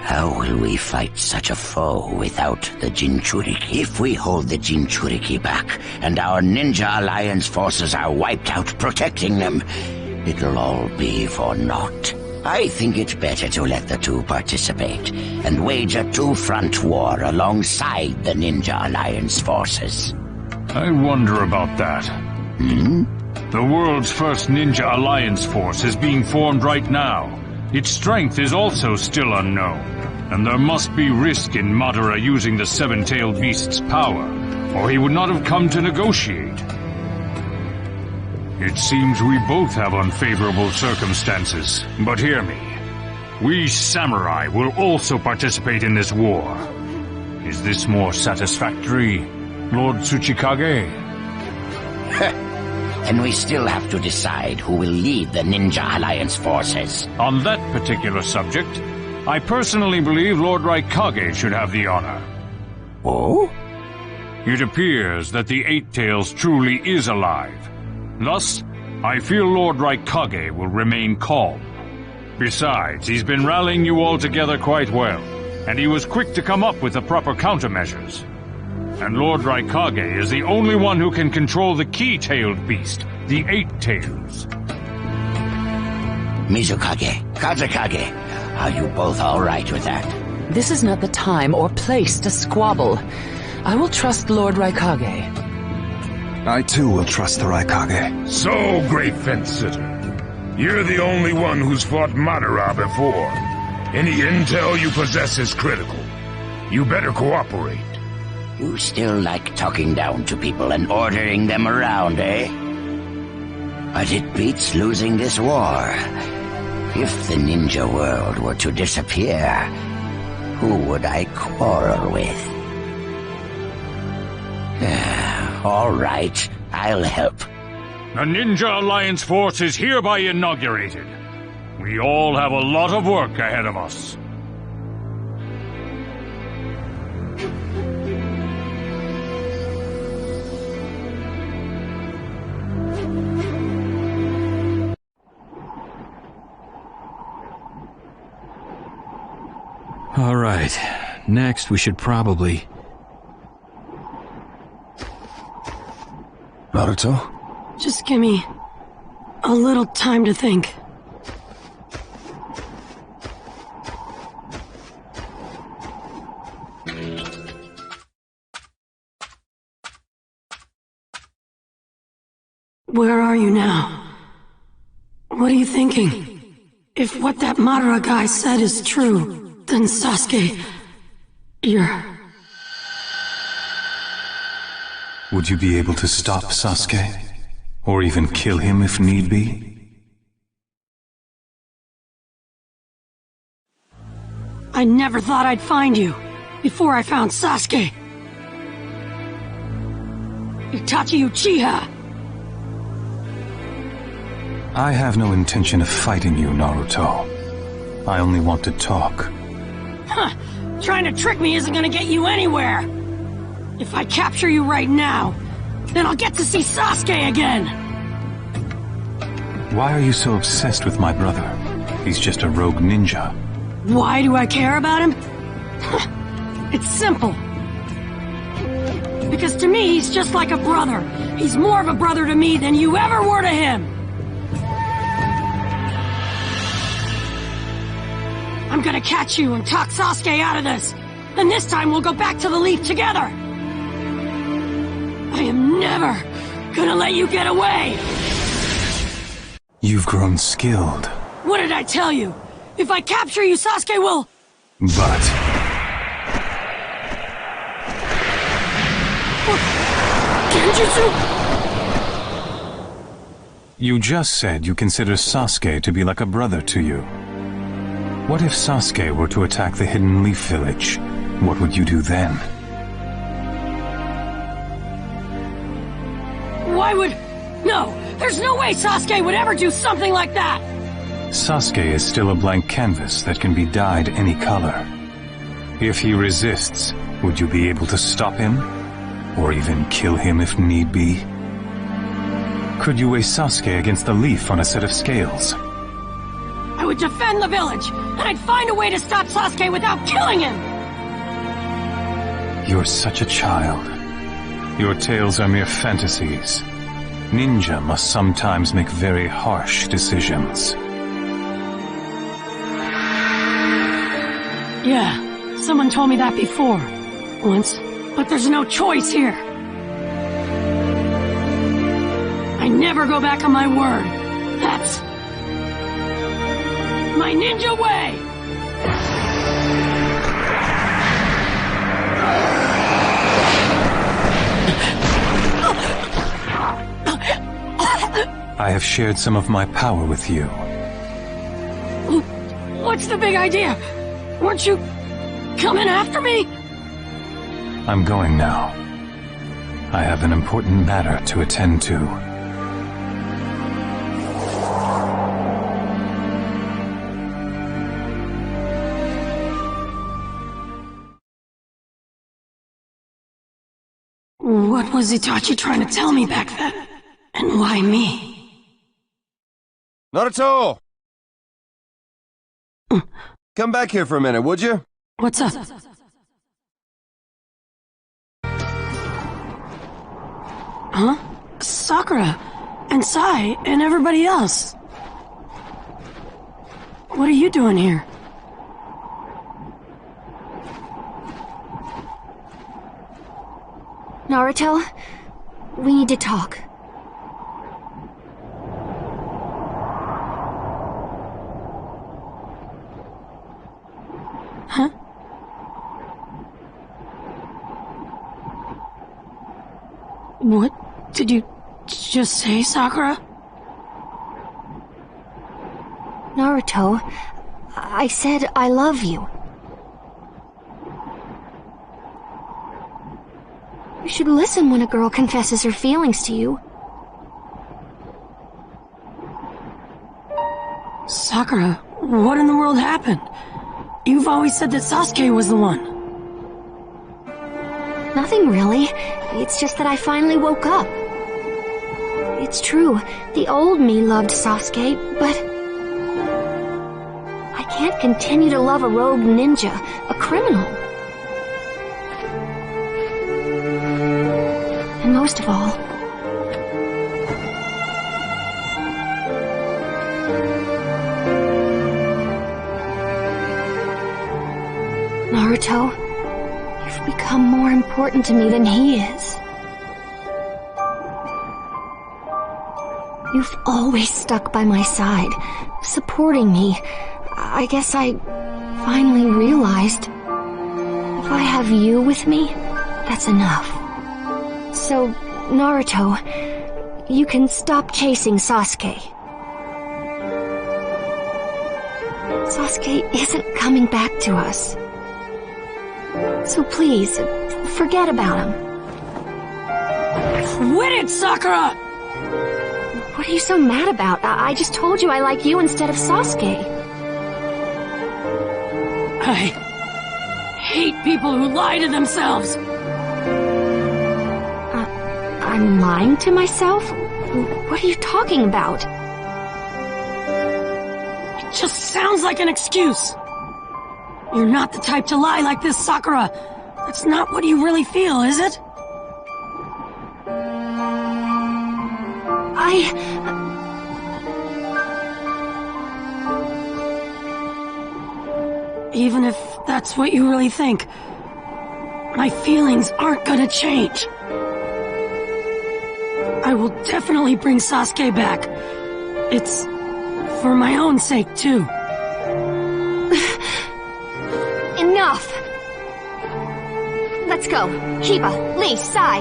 How will we fight such a foe without the Jinchuriki? If we hold the Jinchuriki back, and our Ninja Alliance forces are wiped out protecting them, it'll all be for naught. I think it's better to let the two participate, and wage a two-front war alongside the Ninja Alliance forces. I wonder about that. The world's first Ninja Alliance force is being formed right now. Its strength is also still unknown, and there must be risk in Madara using the 7-tailed beast's power, or he would not have come to negotiate. It seems we both have unfavorable circumstances, but hear me. We samurai will also participate in this war. Is this more satisfactory, Lord Tsuchikage? And we still have to decide who will lead the Ninja Alliance forces. On that particular subject, I personally believe Lord Raikage should have the honor. Oh? It appears that the 8 tails truly is alive. Thus, I feel Lord Raikage will remain calm. Besides, he's been rallying you all together quite well, and he was quick to come up with the proper countermeasures. And Lord Raikage is the only one who can control the key-tailed beast, the 8 tails. Mizukage, Kazekage, are you both all right with that? This is not the time or place to squabble. I will trust Lord Raikage. I too will trust the Raikage. So, great fence-sitter. You're the only one who's fought Madara before. Any intel you possess is critical. You better cooperate. You still like talking down to people and ordering them around, eh? But it beats losing this war. If the ninja world were to disappear, who would I quarrel with? All right, I'll help. The Ninja Alliance force is hereby inaugurated. We all have a lot of work ahead of us. All right. Next, we should probably... Naruto? Just give me a little time to think. Where are you now? What are you thinking? If what that Madara guy said is true, then Sasuke, you're... Would you be able to stop Sasuke? Or even kill him if need be? I never thought I'd find you, before I found Sasuke. Itachi Uchiha! I have no intention of fighting you, Naruto. I only want to talk. Huh! Trying to trick me isn't gonna get you anywhere! If I capture you right now, then I'll get to see Sasuke again! Why are you so obsessed with my brother? He's just a rogue ninja. Why do I care about him? It's simple. Because to me, he's just like a brother. He's more of a brother to me than you ever were to him! I'm gonna catch you and talk Sasuke out of this. And this time we'll go back to the Leaf together. I am never gonna let you get away. You've grown skilled. What did I tell you? If I capture you, Sasuke will... But... Genjutsu? You just said you consider Sasuke to be like a brother to you. What if Sasuke were to attack the Hidden Leaf Village? What would you do then? Why would... No! There's no way Sasuke would ever do something like that! Sasuke is still a blank canvas that can be dyed any color. If he resists, would you be able to stop him? Or even kill him if need be? Could you weigh Sasuke against the Leaf on a set of scales? I would defend the village, and I'd find a way to stop Sasuke without killing him! You're such a child. Your tales are mere fantasies. Ninja must sometimes make very harsh decisions. Yeah, someone told me that before. Once. But there's no choice here. I never go back on my word. That's... my ninja way! I have shared some of my power with you. What's the big idea? Weren't you coming after me? I'm going now. I have an important matter to attend to. What was Itachi trying to tell me back then? And why me? Naruto! Come back here for a minute, would you? What's up? Huh? Sakura, and Sai, and everybody else. What are you doing here? Naruto, we need to talk. Huh? What did you just say, Sakura? Naruto, I said I love you. You should listen when a girl confesses her feelings to you. Sakura, what in the world happened? You've always said that Sasuke was the one. Nothing really. It's just that I finally woke up. It's true, the old me loved Sasuke, but... I can't continue to love a rogue ninja, a criminal. And most of all... Naruto, you've become more important to me than he is. You've always stuck by my side, supporting me. I guess I finally realized if I have you with me, that's enough. So, Naruto, you can stop chasing Sasuke. Sasuke isn't coming back to us. So please, forget about him. Quit it, Sakura! What are you so mad about? I just told you I like you instead of Sasuke. I hate people who lie to themselves. I'm lying to myself? What are you talking about? It just sounds like an excuse. You're not the type to lie like this, Sakura. That's not what you really feel, is it? Even if that's what you really think, my feelings aren't gonna change. I will definitely bring Sasuke back. It's for my own sake, too. Enough! Let's go. Kiba, Lee, Sai.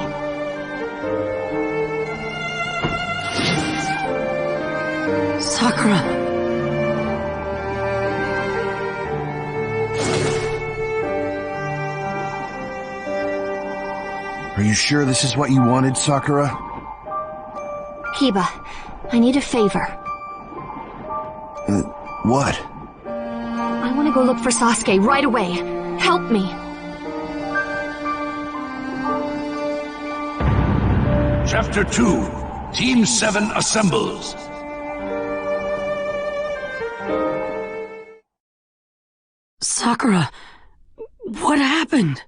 Sakura. Are you sure this is what you wanted, Sakura? Kiba, I need a favor. What? I want to go look for Sasuke right away. Help me. Chapter 2. Team 7 assembles. Sakura, what happened?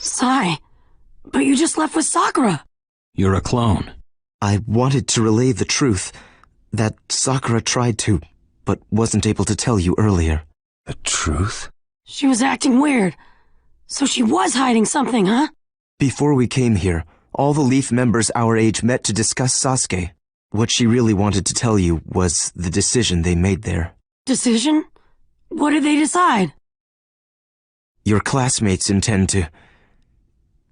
Sai, but you just left with Sakura. You're a clone. I wanted to relay the truth that Sakura tried to, but wasn't able to tell you earlier. The truth? She was acting weird. So she was hiding something, huh? Before we came here, all the Leaf members our age met to discuss Sasuke. What she really wanted to tell you was the decision they made there. Decision? What did they decide? Your classmates intend to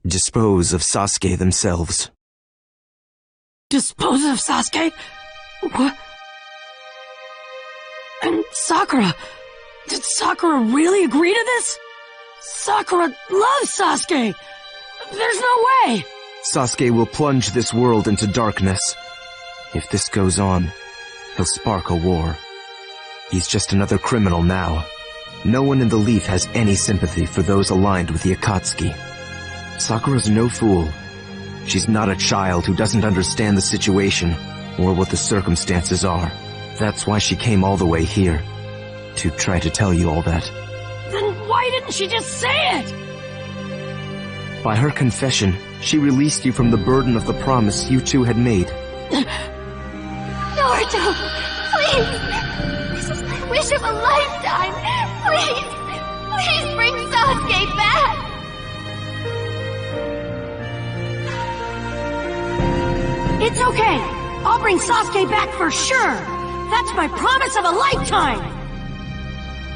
dispose of Sasuke themselves. Dispose of Sasuke? What? And Sakura? Did Sakura really agree to this? Sakura loves Sasuke! There's no way! Sasuke will plunge this world into darkness. If this goes on, he'll spark a war. He's just another criminal now. No one in the Leaf has any sympathy for those aligned with the Akatsuki. Sakura's no fool. She's not a child who doesn't understand the situation or what the circumstances are. That's why she came all the way here, to try to tell you all that. Then why didn't she just say it? By her confession, she released you from the burden of the promise you two had made. Naruto, please! This is my wish of a lifetime! Please! Please bring Sasuke back! It's okay! I'll bring Sasuke back for sure! That's my promise of a lifetime!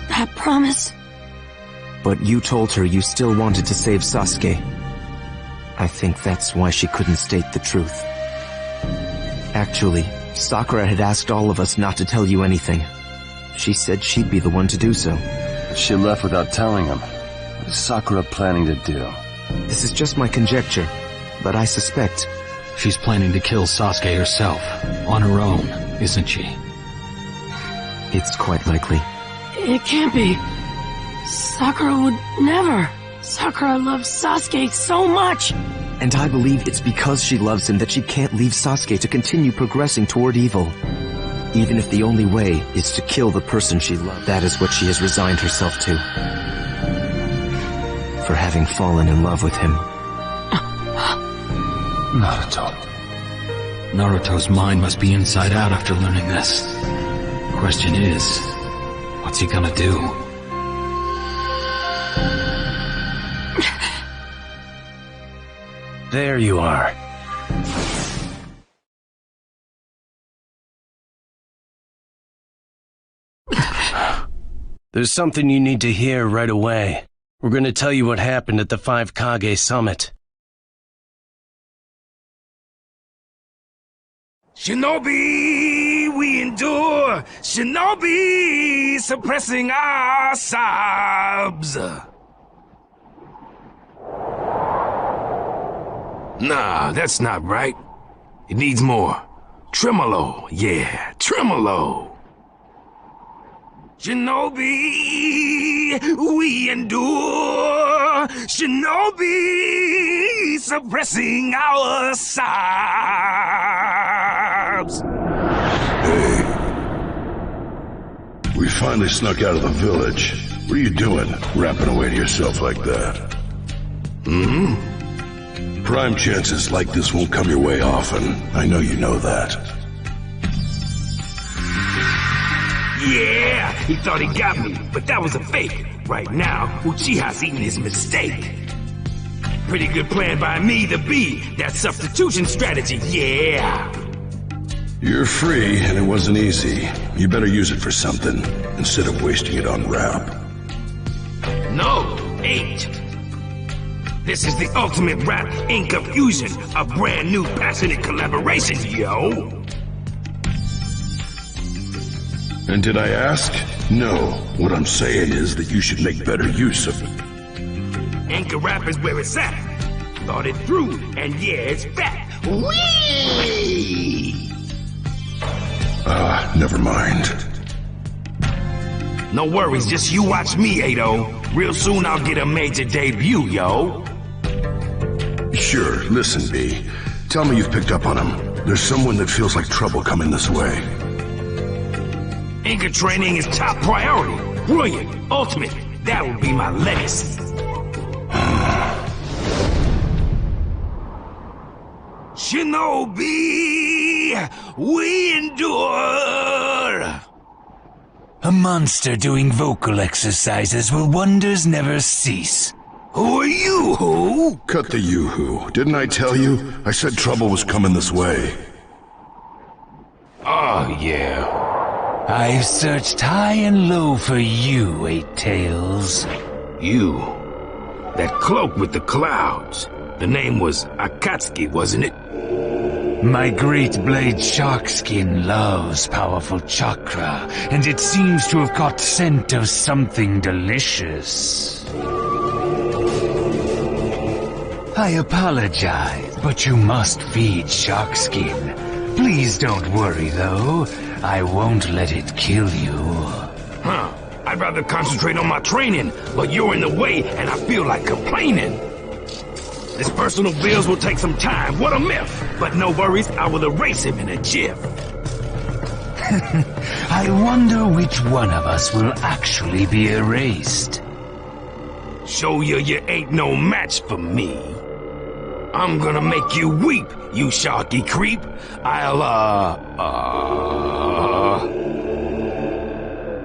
That promise? But you told her you still wanted to save Sasuke. I think that's why she couldn't state the truth. Actually, Sakura had asked all of us not to tell you anything. She said she'd be the one to do so. She left without telling him. What is Sakura planning to do? This is just my conjecture, but I suspect... She's planning to kill Sasuke herself, on her own, isn't she? It's quite likely. It can't be. Sakura would never. Sakura loves Sasuke so much. And I believe it's because she loves him that she can't leave Sasuke to continue progressing toward evil. Even if the only way is to kill the person she loves. That is what she has resigned herself to. For having fallen in love with him. Naruto. Naruto's mind must be inside out after learning this. Question is, what's he gonna do? There you are. There's something you need to hear right away. We're going to tell you what happened at the 5 Kage Summit. Shinobi, we endure. Shinobi, suppressing our sobs. Nah, that's not right. It needs more. Tremolo, yeah, tremolo. Shinobi, we endure. Shinobi, suppressing our sobs. Hey. We finally snuck out of the village. What are you doing, rapping away to yourself like that? Prime chances like this won't come your way often. I know you know that. Yeah, he thought he got me, but that was a fake. Right now, Uchiha's eating his mistake. Pretty good plan by me, the B. That substitution strategy, yeah. You're free, and it wasn't easy. You better use it for something, instead of wasting it on rap. No, 8. This is the ultimate rap ink of fusion, a brand new passionate collaboration, yo. And did I ask? No. What I'm saying is that you should make better use of it. Ink of rap is where it's at. Thought it through, and yeah, it's back. Whee! Never mind. No worries, just you watch me, Ado. Real soon I'll get a major debut, yo. Sure, listen, B. Tell me you've picked up on him. There's someone that feels like trouble coming this way. Inca training is top priority. Brilliant, ultimate. That will be my legacy. Shinobi, we endure. A monster doing vocal exercises where wonders never cease. Who are you, who? Cut the you-who. Didn't I tell you? I said trouble was coming this way. Oh, yeah. I've searched high and low for you, Eight Tails. You. That cloak with the clouds. The name was Akatsuki, wasn't it? My great blade Sharkskin loves powerful chakra, and it seems to have caught scent of something delicious. I apologize, but you must feed Sharkskin. Please don't worry, though. I won't let it kill you. Huh. I'd rather concentrate on my training, but you're in the way and I feel like complaining. His personal bills will take some time, what a myth! But no worries, I will erase him in a jiff. I wonder which one of us will actually be erased. Show you ain't no match for me. I'm gonna make you weep, you sharky creep.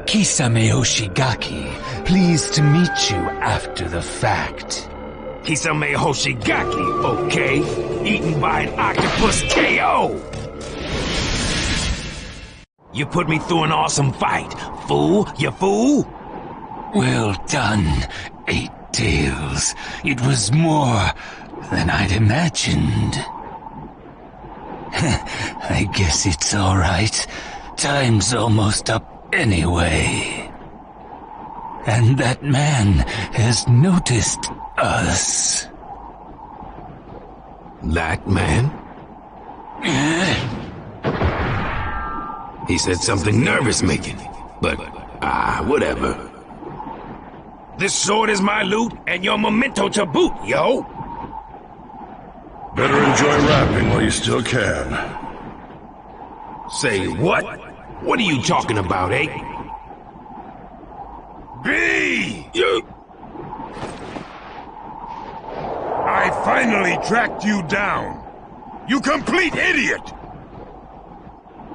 Kisame Hoshigaki, pleased to meet you after the fact. Kisame Hoshigaki, okay? Eaten by an octopus KO! You put me through an awesome fight, fool, you fool! Well done, Eight Tails. It was more than I'd imagined. I guess it's all right. Time's almost up anyway. And that man has noticed us. That man? He said something nervous-making, but, whatever. This sword is my loot, and your memento to boot, yo! Better enjoy rapping while you still can. Say what? What are you talking about, eh? B! You... I finally tracked you down. You complete idiot!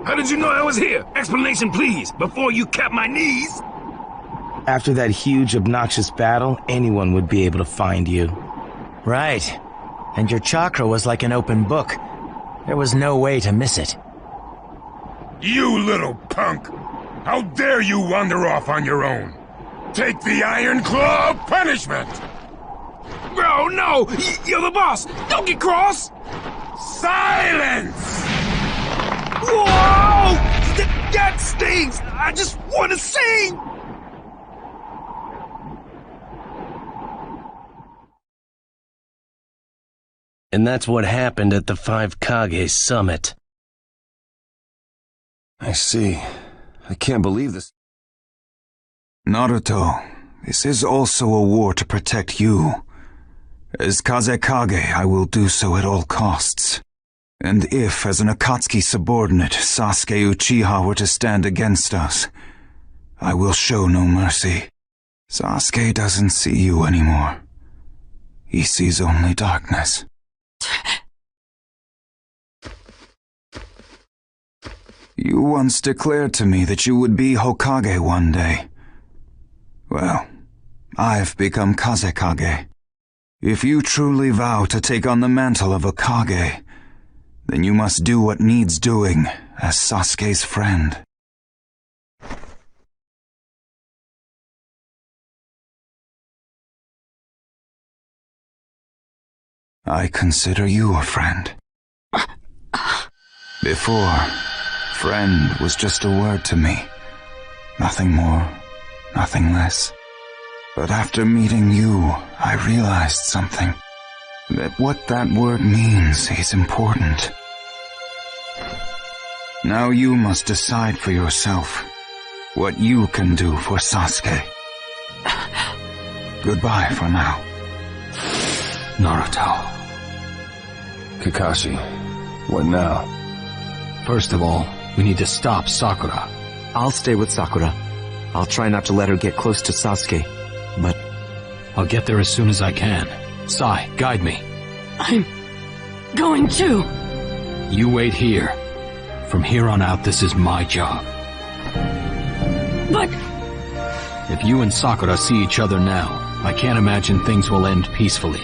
How did you know I was here? Explanation, please, before you cap my knees! After that huge, obnoxious battle, anyone would be able to find you. Right. And your chakra was like an open book. There was no way to miss it. You little punk! How dare you wander off on your own? Take the Iron Claw of punishment! Bro, no! You're the boss! Don't get cross! Silence! Whoa! That stings! I just want to sing! And that's what happened at the 5 Kage summit. I see. I can't believe this. Naruto, this is also a war to protect you. As Kazekage, I will do so at all costs. And if, as an Akatsuki subordinate, Sasuke Uchiha were to stand against us, I will show no mercy. Sasuke doesn't see you anymore. He sees only darkness. You once declared to me that you would be Hokage one day. Well, I've become Kazekage. If you truly vow to take on the mantle of Hokage, then you must do what needs doing as Sasuke's friend. I consider you a friend. Before, friend was just a word to me. Nothing more, nothing less. But after meeting you, I realized something. That what that word means is important. Now you must decide for yourself what you can do for Sasuke. Goodbye for now. Naruto. Kakashi, what now? First of all, we need to stop Sakura. I'll stay with Sakura. I'll try not to let her get close to Sasuke, but... I'll get there as soon as I can. Sai, guide me. I'm going to. You wait here. From here on out, this is my job. But... If you and Sakura see each other now, I can't imagine things will end peacefully.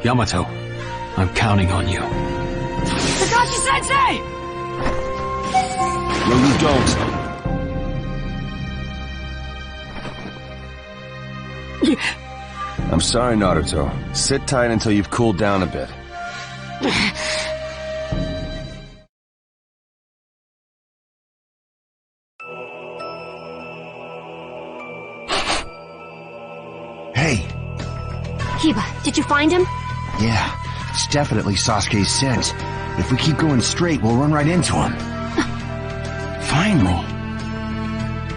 Yamato, I'm counting on you. Kakashi-sensei! No, you don't. I'm sorry, Naruto. Sit tight until you've cooled down a bit. Hey! Kiba, did you find him? Yeah, it's definitely Sasuke's scent. If we keep going straight, we'll run right into him. Finally.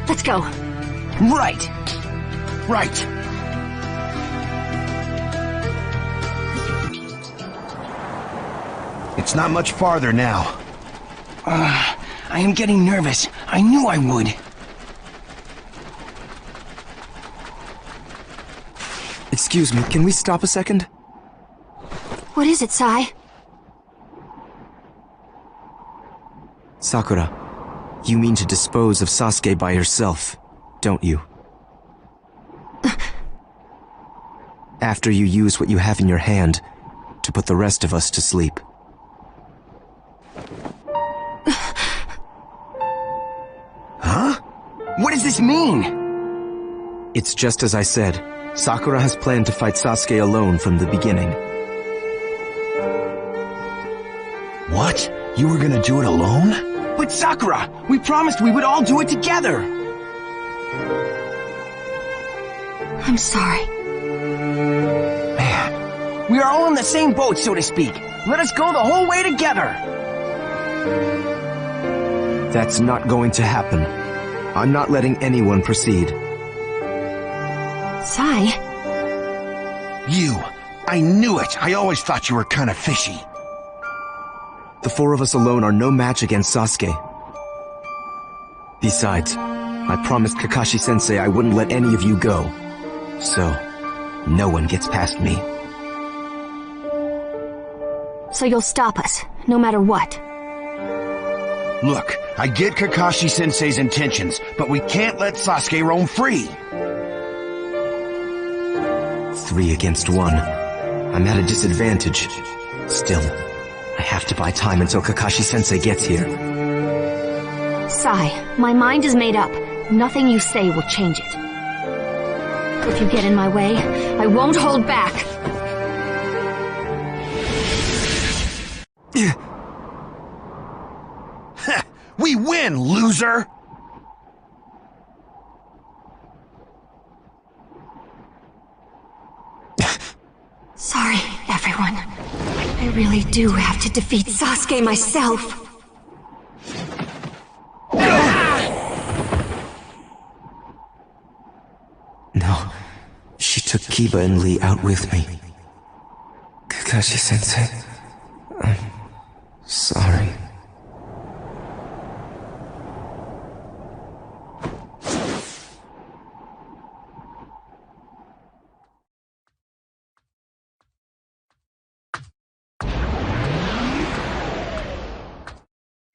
Let's go. Right! Right! It's not much farther now. I am getting nervous. I knew I would. Excuse me, can we stop a second? What is it, Sai? Sakura, you mean to dispose of Sasuke by yourself, don't you? After you use what you have in your hand to put the rest of us to sleep. Huh? What does this mean? It's just as I said. Sakura has planned to fight Sasuke alone from the beginning. What? You were gonna do it alone? But Sakura, we promised we would all do it together. I'm sorry. Man, we are all in the same boat, so to speak. Let us go the whole way together. That's not going to happen. I'm not letting anyone proceed. Sai? You! I knew it! I always thought you were kind of fishy. The four of us alone are no match against Sasuke. Besides, I promised Kakashi-sensei I wouldn't let any of you go. So, no one gets past me. So you'll stop us, no matter what? Look, I get Kakashi-sensei's intentions, but we can't let Sasuke roam free. 3 against 1. I'm at a disadvantage. Still, I have to buy time until Kakashi-sensei gets here. Sai, my mind is made up. Nothing you say will change it. If you get in my way, I won't hold back. We win, loser! Sorry, everyone. I really do have to defeat Sasuke myself. No, she took Kiba and Lee out with me. Kakashi-sensei, I'm sorry.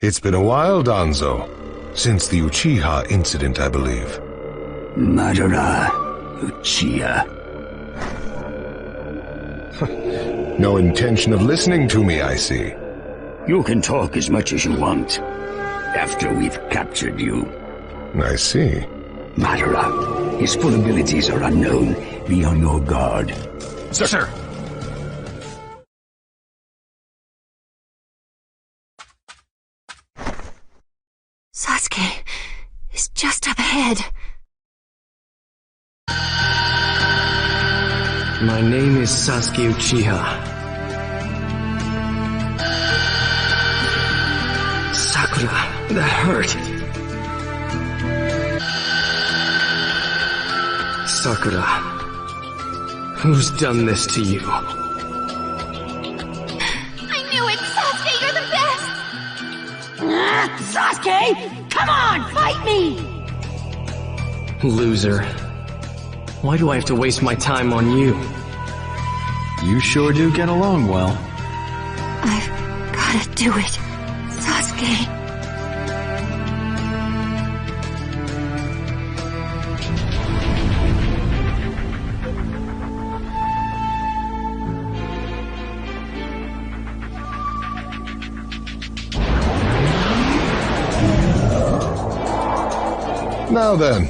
It's been a while, Danzo. Since the Uchiha incident, I believe. Madara, Uchiha. No intention of listening to me, I see. You can talk as much as you want, after we've captured you. I see. Madara, his full abilities are unknown. Be on your guard. Sir. Sasuke is just up ahead. My name is Sasuke Uchiha. Sakura, that hurt. Sakura, who's done this to you? I knew it! Sasuke, you're the best! Sasuke! Come on, fight me! Loser. Why do I have to waste my time on you? You sure do get along well. I've gotta do it. Sasuke. Now then,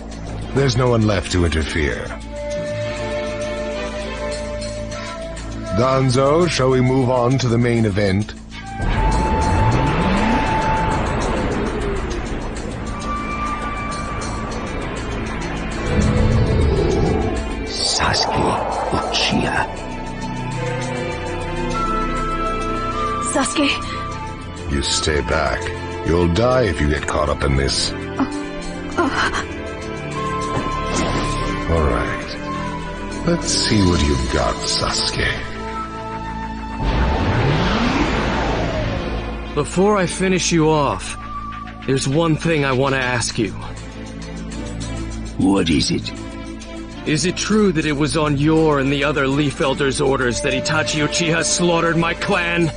there's no one left to interfere. Danzo, shall we move on to the main event? Sasuke Uchiha. Sasuke. You stay back. You'll die if you get caught up in this. All right. Let's see what you've got, Sasuke. Before I finish you off, there's one thing I want to ask you. What is it? Is it true that it was on your and the other Leaf Elders' orders that Itachi Uchiha slaughtered my clan?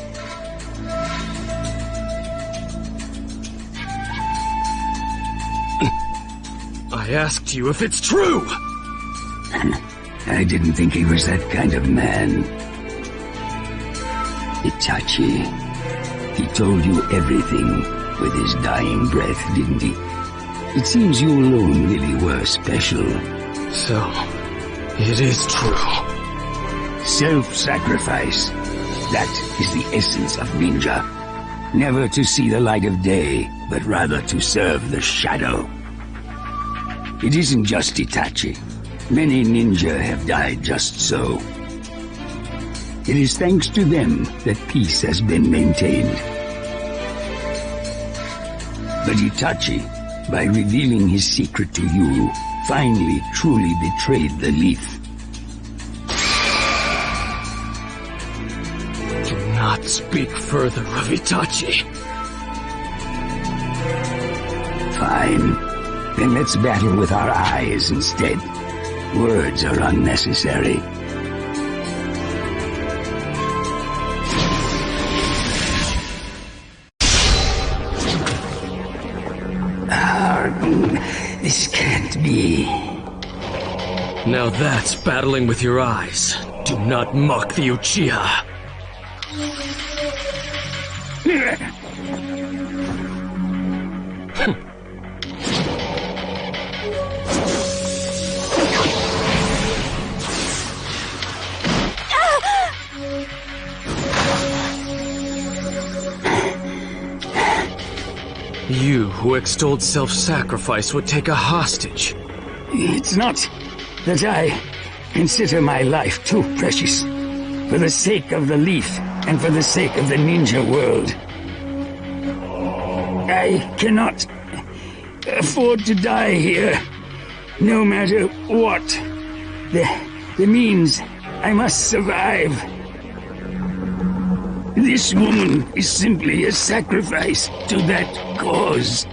I asked you if it's true! I didn't think he was that kind of man. Itachi, he told you everything with his dying breath, didn't he? It seems you alone really were special. So, it is true. Self-sacrifice. That is the essence of ninja. Never to see the light of day, but rather to serve the shadow. It isn't just Itachi. Many ninja have died just so. It is thanks to them that peace has been maintained. But Itachi, by revealing his secret to you, finally truly betrayed the Leaf. Do not speak further of Itachi. Fine. Then let's battle with our eyes instead. Words are unnecessary. This can't be. Now that's battling with your eyes. Do not mock the Uchiha. You, who extolled self-sacrifice, would take a hostage. It's not that I consider my life too precious. For the sake of the Leaf, and for the sake of the ninja world. I cannot afford to die here, no matter what. The means, I must survive. This woman is simply a sacrifice to that cause.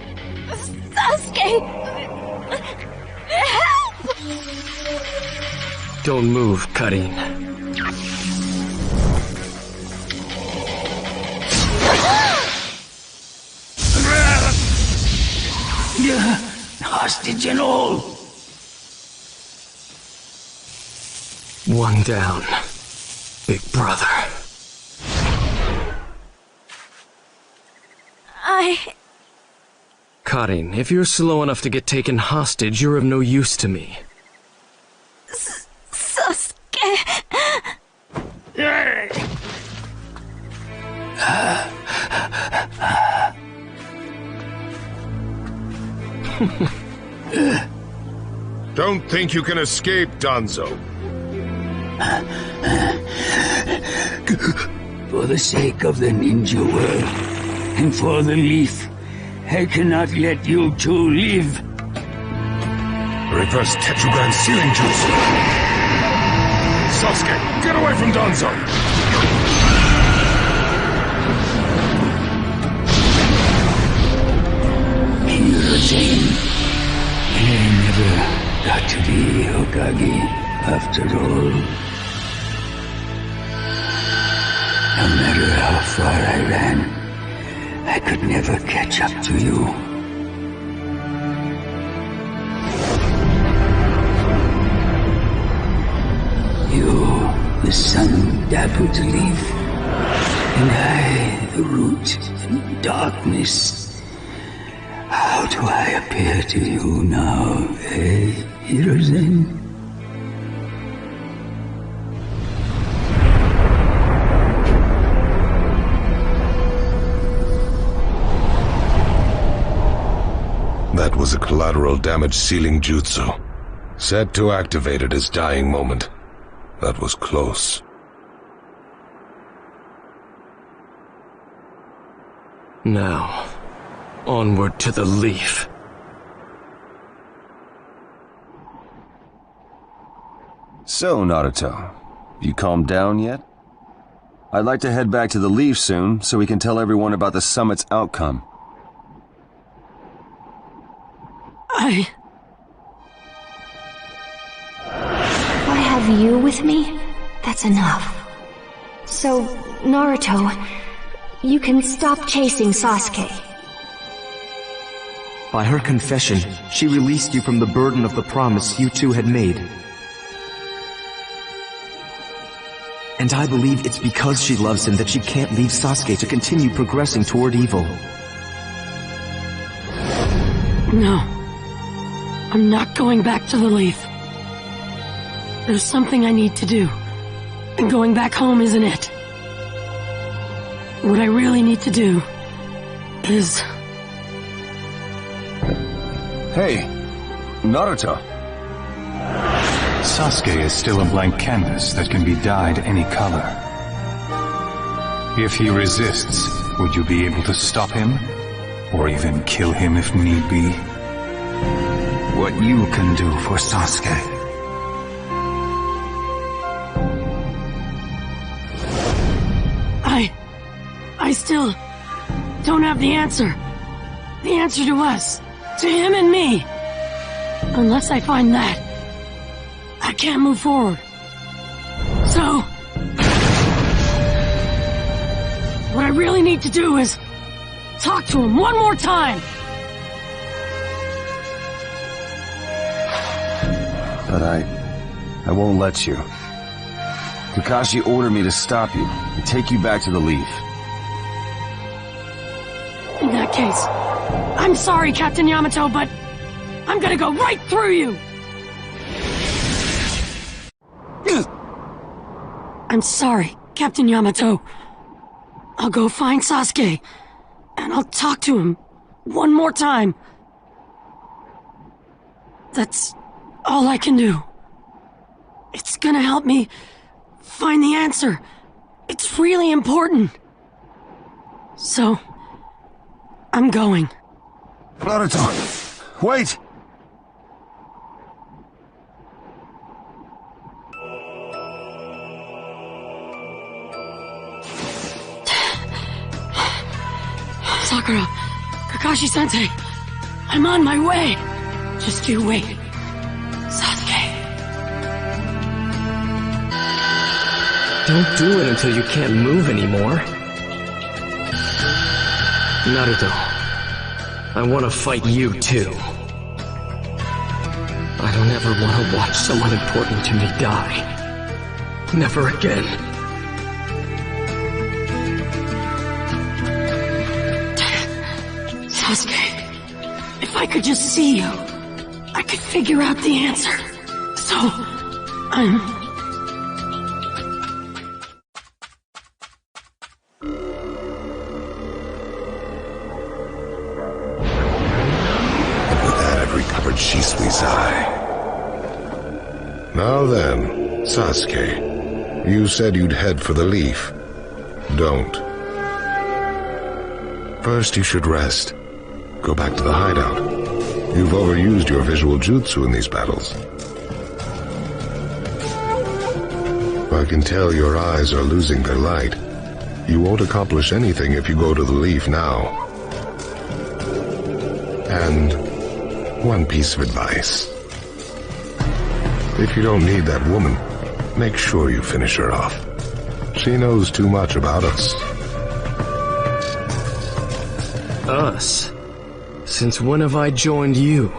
Sasuke! Help! Don't move, Karin. hostage and all. One down. Big brother. Karin, if you're slow enough to get taken hostage, you're of no use to me. Sasuke... Don't think you can escape, Danzo. For the sake of the ninja world, and for the leaf, I cannot let you two live. Reverse Tetragram Sealing Jutsu. Sasuke, get away from Danzo! I never got to be Hokage after all. No matter how far I ran, I could never catch up to you. You, the sun dappled leaf, and I, the root and darkness. How do I appear to you now, Hiruzen? That was a collateral damage sealing jutsu. Set to activate at his dying moment. That was close. Now, onward to the leaf. So, Naruto, you calmed down yet? I'd like to head back to the leaf soon, so we can tell everyone about the summit's outcome. If I have you with me, that's enough. So, Naruto, you can stop chasing Sasuke. By her confession, she released you from the burden of the promise you two had made. And I believe it's because she loves him that she can't leave Sasuke to continue progressing toward evil. No. I'm not going back to the leaf. There's something I need to do. And going back home isn't it. What I really need to do is... Hey, Naruto. Sasuke is still a blank canvas that can be dyed any color. If he resists, would you be able to stop him? Or even kill him if need be? What you can do for Sasuke. I still don't have the answer. The answer to us. To him and me. Unless I find that, I can't move forward. So, what I really need to do is talk to him one more time. But I won't let you. Kakashi ordered me to stop you and take you back to the leaf. In that case, I'm sorry, Captain Yamato, but I'm gonna go right through you! I'm sorry, Captain Yamato. I'll go find Sasuke, and I'll talk to him one more time. That's all I can do. It's gonna help me find the answer. It's really important. So, I'm going. Naruto, wait! Sakura, Kakashi-sensei, I'm on my way. Just you wait. Sasuke. Don't do it until you can't move anymore. Naruto, I want to fight you too. I don't ever want to watch someone important to me die. Never again. Sasuke, if I could just see you, I could figure out the answer. So, I'm... Recovered Shisui's eye. Now then, Sasuke, you said you'd head for the leaf. Don't. First you should rest. Go back to the hideout. You've overused your visual jutsu in these battles. I can tell your eyes are losing their light. You won't accomplish anything if you go to the leaf now. And one piece of advice. If you don't need that woman, make sure you finish her off. She knows too much about us. Us? Since when have I joined you?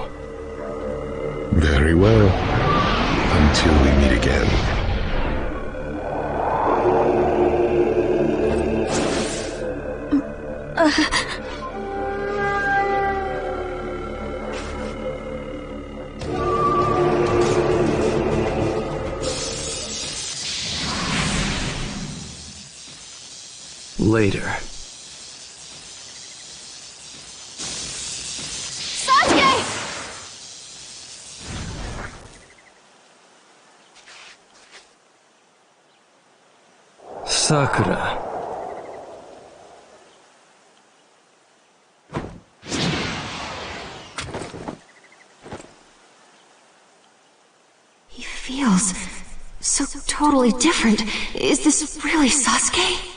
Very well. Until we meet again. Later. Sasuke! Sakura. He feels so totally different. Is this really Sasuke?